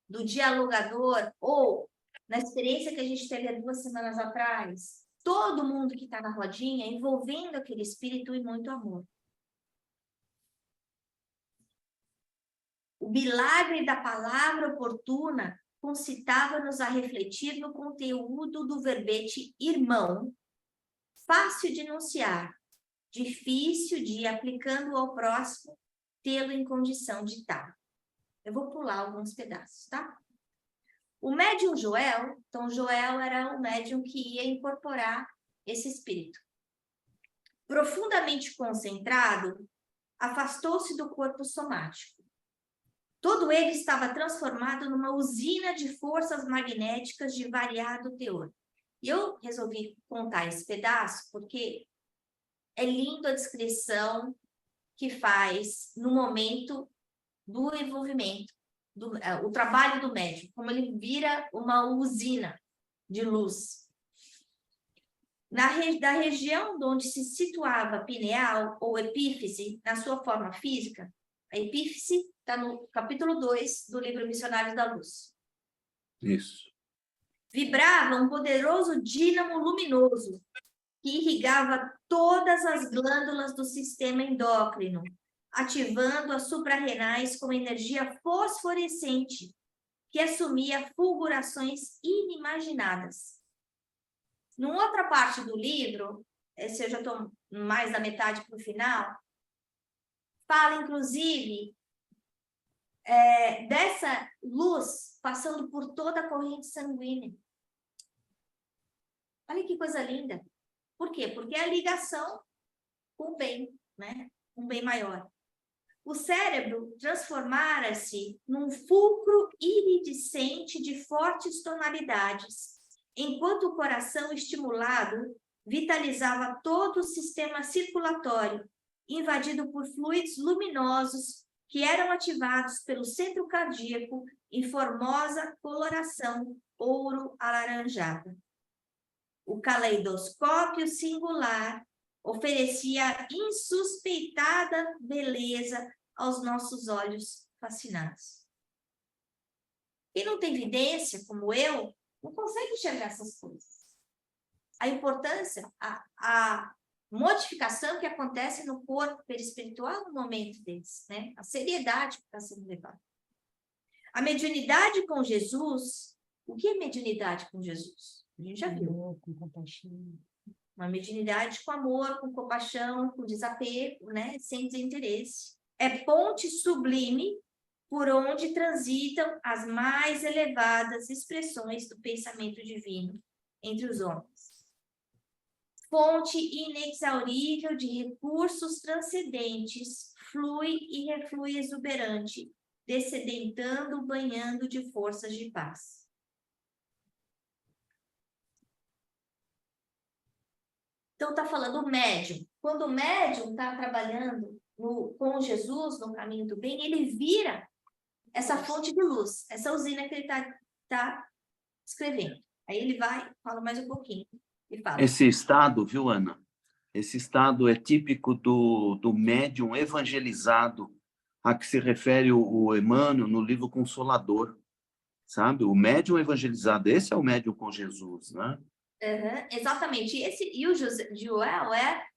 [SPEAKER 2] do dialogador, ou na experiência que a gente teve há 2 semanas atrás, todo mundo que está na rodinha, envolvendo aquele espírito e muito amor. O milagre da palavra oportuna concitava-nos a refletir no conteúdo do verbete irmão, fácil de enunciar, difícil de ir aplicando ao próximo, tê-lo em condição de tal. Eu vou pular alguns pedaços, tá? O médium Joel, então Joel era o médium que ia incorporar esse espírito. Profundamente concentrado, afastou-se do corpo somático. Todo ele estava transformado numa usina de forças magnéticas de variado teor. E eu resolvi contar esse pedaço porque é lindo a descrição que faz no momento do envolvimento, o trabalho do médium, como ele vira uma usina de luz. Da região onde se situava a pineal ou epífise, na sua forma física, a epífise está no capítulo 2 do livro Missionários da Luz.
[SPEAKER 4] Isso.
[SPEAKER 2] Vibrava um poderoso dínamo luminoso que irrigava todas as glândulas do sistema endócrino, ativando as suprarrenais com energia fosforescente, que assumia fulgurações inimaginadas. Numa outra parte do livro, esse eu já estou mais da metade para o final, fala, inclusive, dessa luz passando por toda a corrente sanguínea. Olha que coisa linda. Por quê? Porque é a ligação com o bem, né? Um bem maior. O cérebro transformara-se num fulcro iridescente de fortes tonalidades, enquanto o coração estimulado vitalizava todo o sistema circulatório, invadido por fluidos luminosos que eram ativados pelo centro cardíaco em formosa coloração ouro-alaranjada. O caleidoscópio singular oferecia insuspeitada beleza aos nossos olhos fascinados. Quem não tem vidência, como eu, não consegue enxergar essas coisas. A importância, a modificação que acontece no corpo perispiritual no momento desse, né? A seriedade que está sendo levada. A mediunidade com Jesus, o que é mediunidade com Jesus? A gente já viu.
[SPEAKER 1] Com compaixão.
[SPEAKER 2] Uma mediunidade com amor, com compaixão, com desapego, né? Sem desinteresse. É ponte sublime por onde transitam as mais elevadas expressões do pensamento divino entre os homens. Fonte inexaurível de recursos transcendentes, flui e reflui exuberante, descedentando, banhando de forças de paz. Então, está falando o médium. Quando o médium está trabalhando com Jesus, no caminho do bem, ele vira essa fonte de luz, essa usina que ele está escrevendo. Aí ele vai, fala mais um pouquinho. E fala.
[SPEAKER 4] Esse estado, viu, Ana? Esse estado é típico do médium evangelizado, a que se refere o Emmanuel no livro Consolador, sabe? O médium evangelizado, esse é o médium com Jesus, né?
[SPEAKER 2] Uhum, exatamente. E o Joel é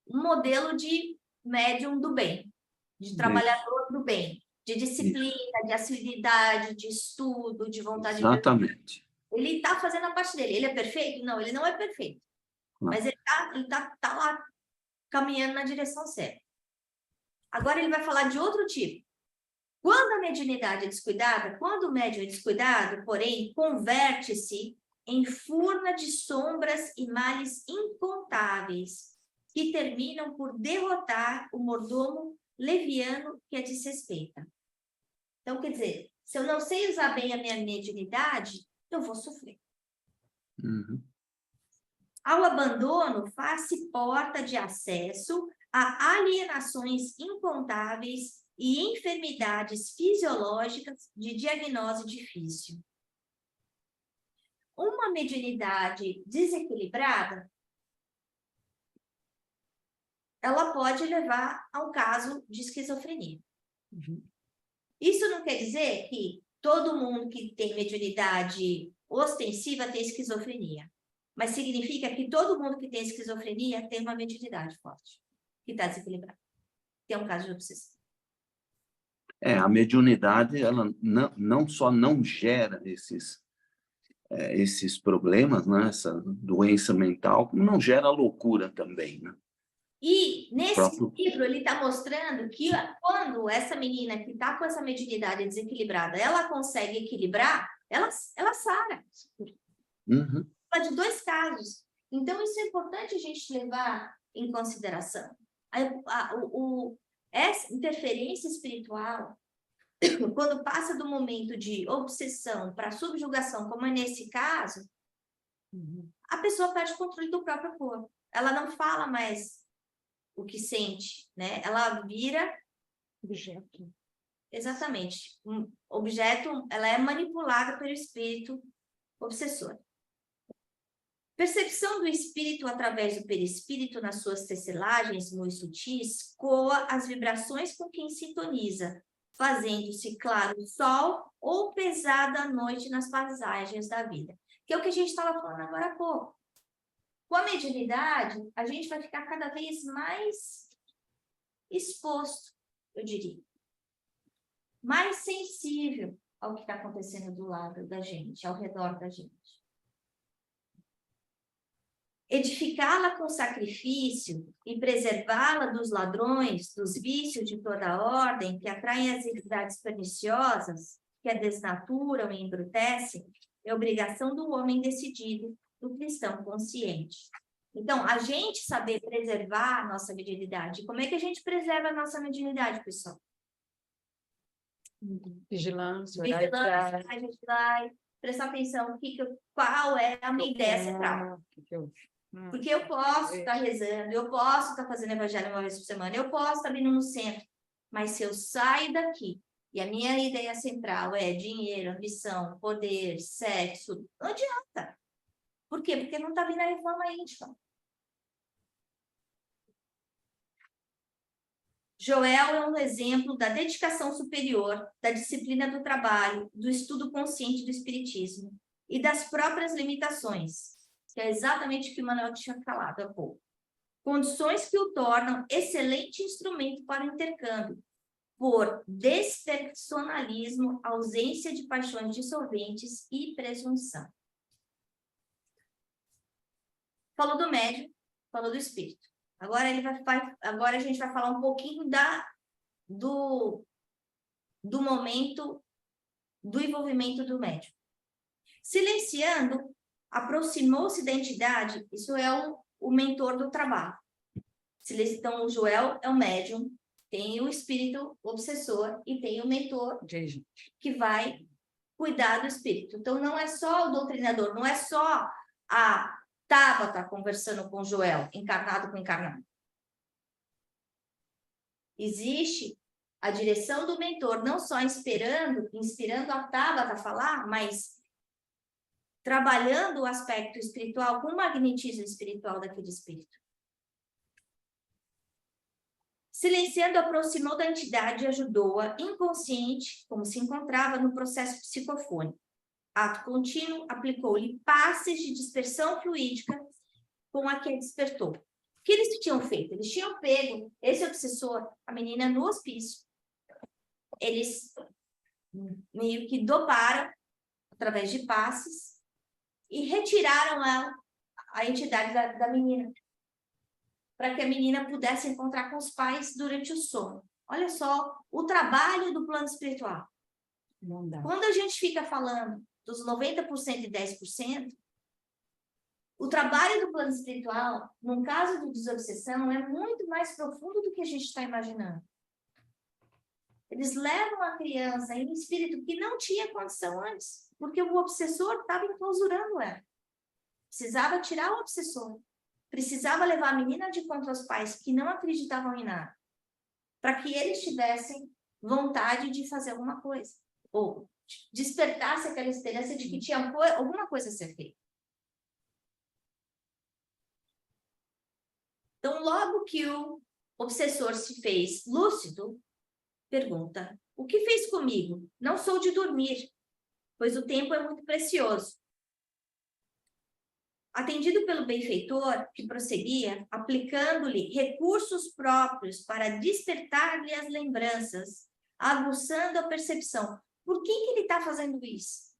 [SPEAKER 2] um modelo de médium do bem, de trabalhador do bem, de disciplina, de assiduidade, de estudo, de vontade
[SPEAKER 4] Exatamente.
[SPEAKER 2] de... Ele está fazendo a parte dele. Ele é perfeito? Não, ele não é perfeito. Mas ele tá lá caminhando na direção certa. Agora ele vai falar de outro tipo. Quando a mediunidade é descuidada, quando o médium é descuidado, porém, converte-se em furna de sombras e males incontáveis, que terminam por derrotar o mordomo leviano que a desrespeita. Então, quer dizer, se eu não sei usar bem a minha mediunidade, eu vou sofrer.
[SPEAKER 4] Uhum.
[SPEAKER 2] Ao abandono, faz-se porta de acesso a alienações incontáveis e enfermidades fisiológicas de diagnose difícil. Uma mediunidade desequilibrada, ela pode levar a um caso de esquizofrenia.
[SPEAKER 1] Uhum.
[SPEAKER 2] Isso não quer dizer que todo mundo que tem mediunidade ostensiva tem esquizofrenia. Mas significa que todo mundo que tem esquizofrenia tem uma mediunidade forte, que está desequilibrada. Tem um caso de obsessão.
[SPEAKER 4] A mediunidade, ela não só não gera esses problemas, né? Essa doença mental, como não gera loucura também, né?
[SPEAKER 2] E nesse livro ele está mostrando que quando essa menina que está com essa mediunidade desequilibrada, ela consegue equilibrar, ela sara.
[SPEAKER 4] Uhum.
[SPEAKER 2] Fala de 2 casos. Então, isso é importante a gente levar em consideração. Essa interferência espiritual, quando passa do momento de obsessão para subjugação, como é nesse caso, a pessoa perde o controle do próprio corpo. Ela não fala mais o que sente, né? Ela vira
[SPEAKER 1] Objeto.
[SPEAKER 2] exatamente um objeto. Ela é manipulada pelo espírito obsessor. Percepção do espírito através do perispírito nas suas tecelagens muito sutis coa as vibrações com quem sintoniza, fazendo-se claro o sol ou pesada a noite nas paisagens da vida. Que é o que a gente estava falando agora há pouco. Com a mediunidade, a gente vai ficar cada vez mais exposto, eu diria. Mais sensível ao que está acontecendo do lado da gente, ao redor da gente. Edificá-la com sacrifício e preservá-la dos ladrões, dos vícios de toda ordem, que atraem as entidades perniciosas, que a desnaturam e embrutecem, é obrigação do homem decidido, do cristão consciente. Então, a gente saber preservar a nossa mediunidade. Como é que a gente preserva a nossa mediunidade, pessoal?
[SPEAKER 1] Vigilância,
[SPEAKER 2] Vigilância, a gente vai prestar atenção qual é a minha ideia central. Porque eu posso estar rezando, eu posso estar fazendo evangelho uma vez por semana, eu posso estar vindo no centro, mas se eu saio daqui e a minha ideia central é dinheiro, ambição, poder, sexo, não adianta. Por quê? Porque não está vindo a reforma íntima. Joel é um exemplo da dedicação superior, da disciplina do trabalho, do estudo consciente do espiritismo e das próprias limitações, que é exatamente o que o Manuel tinha falado há pouco. Condições que o tornam excelente instrumento para o intercâmbio, por despersonalismo, ausência de paixões dissolventes e presunção. Falou do médium, falou do espírito. Agora, agora a gente vai falar um pouquinho do momento do envolvimento do médium. Silenciando, aproximou-se da entidade, isso é o mentor do trabalho. Então, o Joel é o médium, tem o espírito obsessor e tem o mentor que vai cuidar do espírito. Então, não é só o doutrinador, não é só a Tabata conversando com Joel, encarnado com encarnado. Existe a direção do mentor, não só inspirando a Tabata a falar, mas trabalhando o aspecto espiritual com o magnetismo espiritual daquele espírito. Silenciando, aproximou da entidade e ajudou-a, inconsciente, como se encontrava no processo psicofônico. Ato contínuo, aplicou-lhe passes de dispersão fluídica com a que despertou. O que eles tinham feito? Eles tinham pego esse obsessor, a menina no hospício. Eles meio que doparam, através de passes, e retiraram a entidade da menina, para que a menina pudesse encontrar com os pais durante o sono. Olha só o trabalho do plano espiritual.
[SPEAKER 1] Não dá.
[SPEAKER 2] Quando a gente fica falando dos 90% e 10%, o trabalho do plano espiritual, no caso do desobsessão, é muito mais profundo do que a gente está imaginando. Eles levam a criança em um espírito que não tinha condição antes, porque o obsessor estava enclausurando ela. Precisava tirar o obsessor. Precisava levar a menina de conta aos pais que não acreditavam em nada, para que eles tivessem vontade de fazer alguma coisa, ou despertasse aquela esperança de que tinha alguma coisa a ser feita. Então, logo que o obsessor se fez lúcido, pergunta: o que fez comigo? Não sou de dormir, pois o tempo é muito precioso. Atendido pelo benfeitor, que prosseguia, aplicando-lhe recursos próprios para despertar-lhe as lembranças, aguçando a percepção. Por que ele está fazendo isso?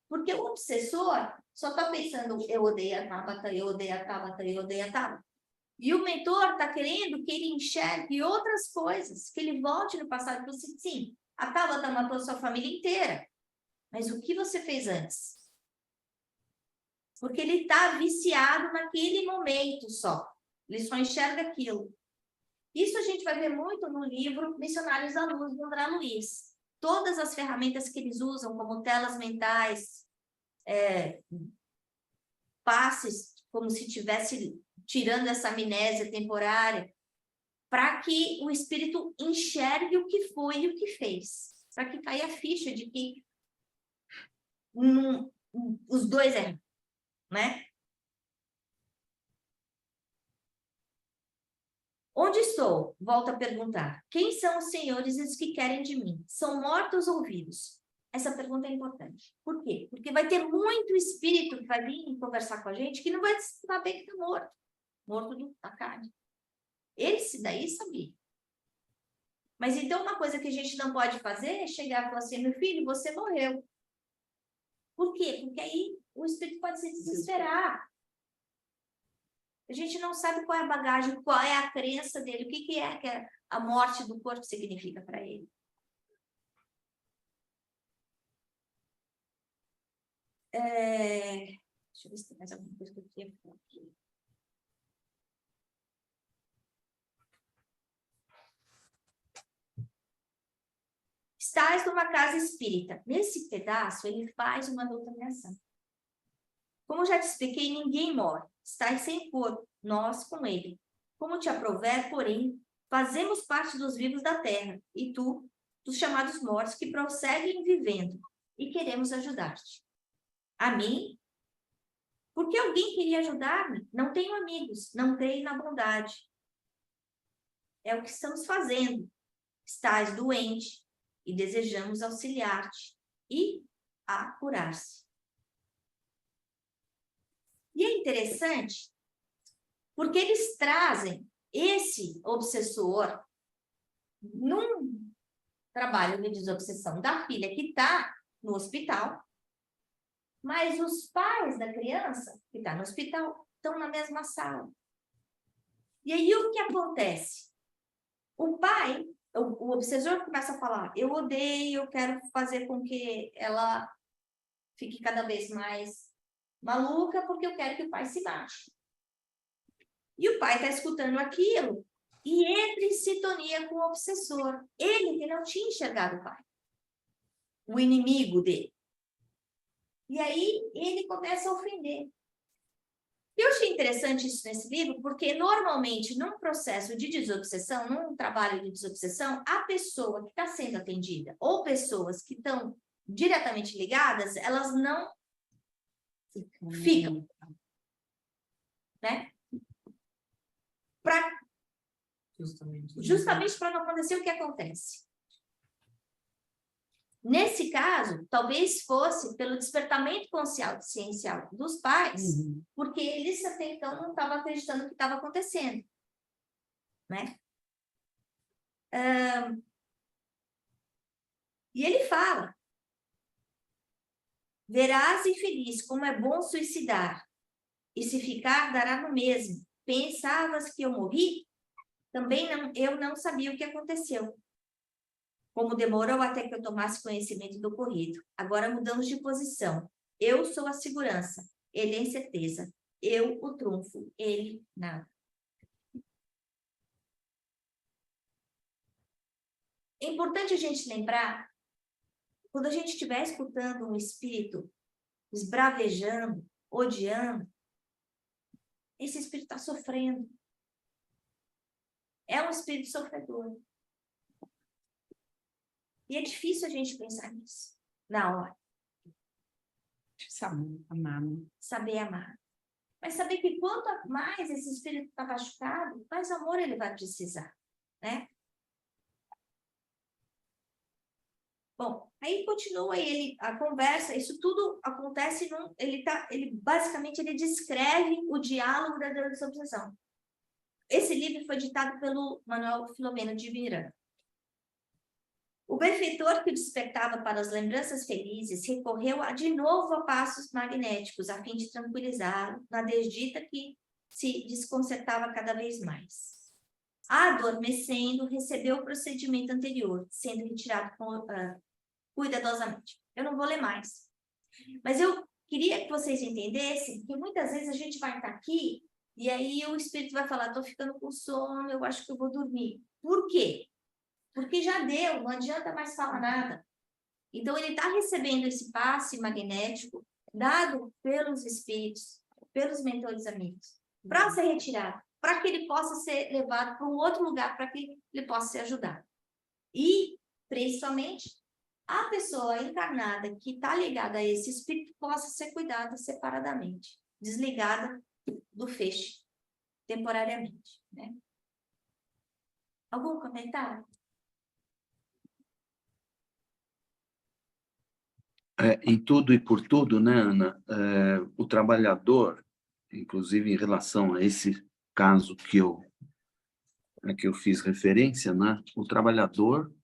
[SPEAKER 2] Porque o obsessor só está pensando: eu odeio a Tabata, eu odeio a Tabata, eu odeio a Tabata. E o mentor está querendo que ele enxergue outras coisas, que ele volte no passado e fale assim: sim, a Tabata matou sua família inteira, mas o que você fez antes? Porque ele está viciado naquele momento só. Ele só enxerga aquilo. Isso a gente vai ver muito no livro Missionários da Luz, do André Luiz. Todas as ferramentas que eles usam, como telas mentais, passes, como se estivesse tirando essa amnésia temporária, para que o espírito enxergue o que foi e o que fez. Para que caia a ficha de que os dois erram. Né? Onde estou? Volto a perguntar. Quem são os senhores e os que querem de mim? São mortos ou vivos? Essa pergunta é importante. Por quê? Porque vai ter muito espírito que vai vir conversar com a gente que não vai saber que está morto. Morto da carne. Esse daí sabia. Mas então uma coisa que a gente não pode fazer é chegar e falar assim, meu filho, você morreu. Por quê? Porque aí o espírito pode se desesperar. A gente não sabe qual é a bagagem, qual é a crença dele, o que é a morte do corpo significa para ele. Deixa eu ver se tem mais alguma coisa que eu queria falar aqui. Estás numa casa espírita. Nesse pedaço, ele faz uma doutrinação. Como já te expliquei, ninguém morre. Estás sem corpo, nós com ele. Como te aprover, porém, fazemos parte dos vivos da terra, e tu, dos chamados mortos, que prosseguem vivendo, e queremos ajudar-te. A mim? Porque alguém queria ajudar-me? Não tenho amigos, não creio na bondade. É o que estamos fazendo. Estás doente, e desejamos auxiliar-te, e a curar-se. E é interessante, porque eles trazem esse obsessor num trabalho de desobsessão da filha que está no hospital, mas os pais da criança que está no hospital estão na mesma sala. E aí o que acontece? O pai, o obsessor começa a falar, eu odeio, eu quero fazer com que ela fique cada vez mais maluca, porque eu quero que o pai se mate. E o pai está escutando aquilo e entra em sintonia com o obsessor. Ele que não tinha enxergado o pai. O inimigo dele. E aí ele começa a ofender. Eu achei interessante isso nesse livro, porque normalmente num processo de desobsessão, num trabalho de desobsessão, a pessoa que está sendo atendida, ou pessoas que estão diretamente ligadas, elas não ficam. Né? Justamente para não acontecer o que acontece. Nesse caso, talvez fosse pelo despertamento consciencial dos pais, porque eles até então não estavam acreditando no que estava acontecendo. Né? E ele fala, verás, infeliz, como é bom suicidar, e se ficar, dará no mesmo. Pensavas que eu morri? Também não, eu não sabia o que aconteceu. Como demorou até que eu tomasse conhecimento do ocorrido. Agora mudamos de posição. Eu sou a segurança, ele a incerteza. Eu o trunfo, ele nada. É importante a gente lembrar, quando a gente estiver escutando um espírito esbravejando, odiando, esse espírito está sofrendo. É um espírito sofredor. E é difícil a gente pensar nisso na hora. Saber amar. Mas saber que quanto mais esse espírito está machucado, mais amor ele vai precisar, né? Bom, aí continua a conversa, isso tudo acontece ele basicamente ele descreve o diálogo da desobsessão. Esse livro foi ditado pelo Manuel Filomeno de Miranda. O benfeitor que o despertava para as lembranças felizes recorreu de novo a passos magnéticos, a fim de tranquilizá-lo na desdita que se desconcertava cada vez mais. Adormecendo, recebeu o procedimento anterior, sendo retirado cuidadosamente. Eu não vou ler mais. Mas eu queria que vocês entendessem que muitas vezes a gente vai estar aqui e aí o espírito vai falar, estou ficando com sono, eu acho que eu vou dormir. Por quê? Porque já deu, não adianta mais falar nada. Então, ele está recebendo esse passe magnético dado pelos espíritos, pelos mentores amigos, para ser retirado, para que ele possa ser levado para um outro lugar, para que ele possa ser ajudado. E, principalmente, a pessoa encarnada que está ligada a esse espírito possa ser cuidada separadamente, desligada do feixe, temporariamente, né? Algum comentário?
[SPEAKER 4] Em tudo e por tudo, né, Ana? O trabalhador, inclusive em relação a esse caso que eu fiz referência, né? O trabalhador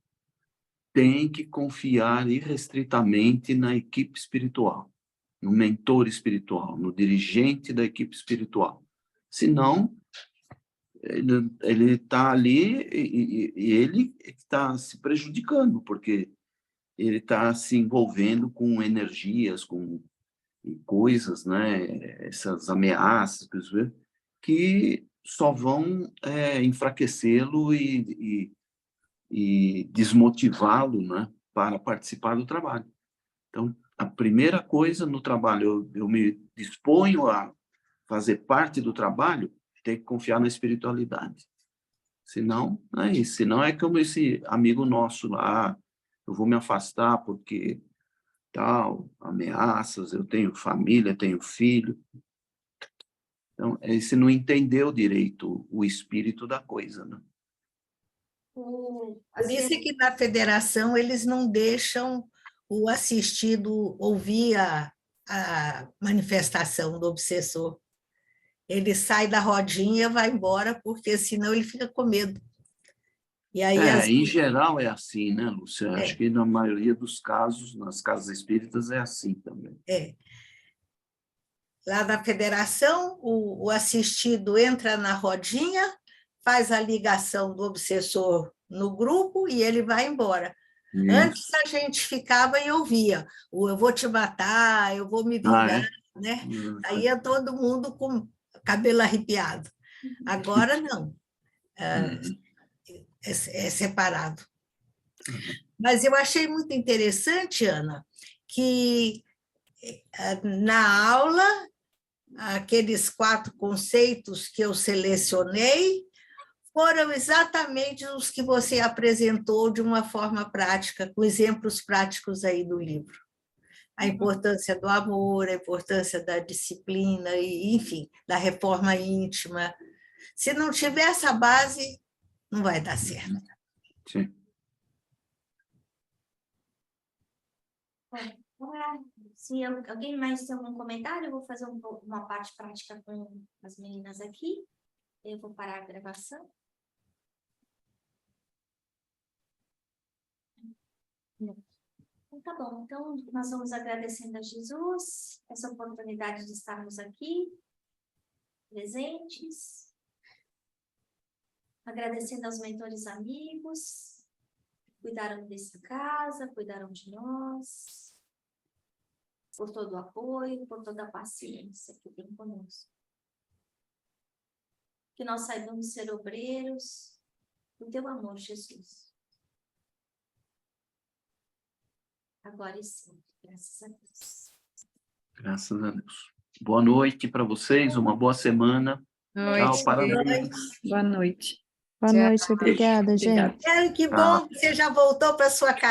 [SPEAKER 4] tem que confiar irrestritamente na equipe espiritual, no mentor espiritual, no dirigente da equipe espiritual. Senão, ele está ali e ele está se prejudicando, porque ele está se envolvendo com energias, com coisas, né? Essas ameaças, que só vão enfraquecê-lo e desmotivá-lo, né, para participar do trabalho. Então, a primeira coisa no trabalho, eu me disponho a fazer parte do trabalho, tem que confiar na espiritualidade. Senão, não é isso. Senão é como esse amigo nosso lá, eu vou me afastar porque tal, ameaças, eu tenho família, tenho filho. Então, esse não entendeu direito o espírito da coisa, né?
[SPEAKER 5] Por isso é que na federação eles não deixam o assistido ouvir a manifestação do obsessor. Ele sai da rodinha, vai embora, porque senão ele fica com medo. E aí,
[SPEAKER 4] Em geral é assim, né, Lúcia? Acho que na maioria dos casos, nas casas espíritas, é assim também.
[SPEAKER 5] Lá na federação, o assistido entra na rodinha, faz a ligação do obsessor no grupo e ele vai embora.
[SPEAKER 4] Isso.
[SPEAKER 5] Antes a gente ficava e ouvia, eu vou te matar, eu vou me vingar, né? Aí é todo mundo com cabelo arrepiado. Agora não, é separado. Mas eu achei muito interessante, Ana, que na aula, aqueles 4 conceitos que eu selecionei foram exatamente os que você apresentou de uma forma prática, com exemplos práticos aí do livro. A importância do amor, a importância da disciplina, e, enfim, da reforma íntima. Se não tiver essa base, não vai dar certo.
[SPEAKER 4] Sim.
[SPEAKER 2] Se alguém mais tem algum comentário, eu vou fazer uma parte prática com as meninas aqui. Eu vou parar a gravação. Não. Então, tá bom. Então, nós vamos agradecendo a Jesus essa oportunidade de estarmos aqui, presentes. Agradecendo aos mentores amigos, que cuidaram dessa casa, cuidaram de nós, por todo o apoio, por toda a paciência que tem conosco. Que nós saibamos ser obreiros do teu amor, Jesus. Agora e sempre, graças a Deus.
[SPEAKER 4] Graças a Deus. Boa noite para vocês, uma boa semana. Tchau, parabéns.
[SPEAKER 6] Boa noite.
[SPEAKER 7] Boa noite, obrigada, gente.
[SPEAKER 5] Que bom que você já voltou para sua casa.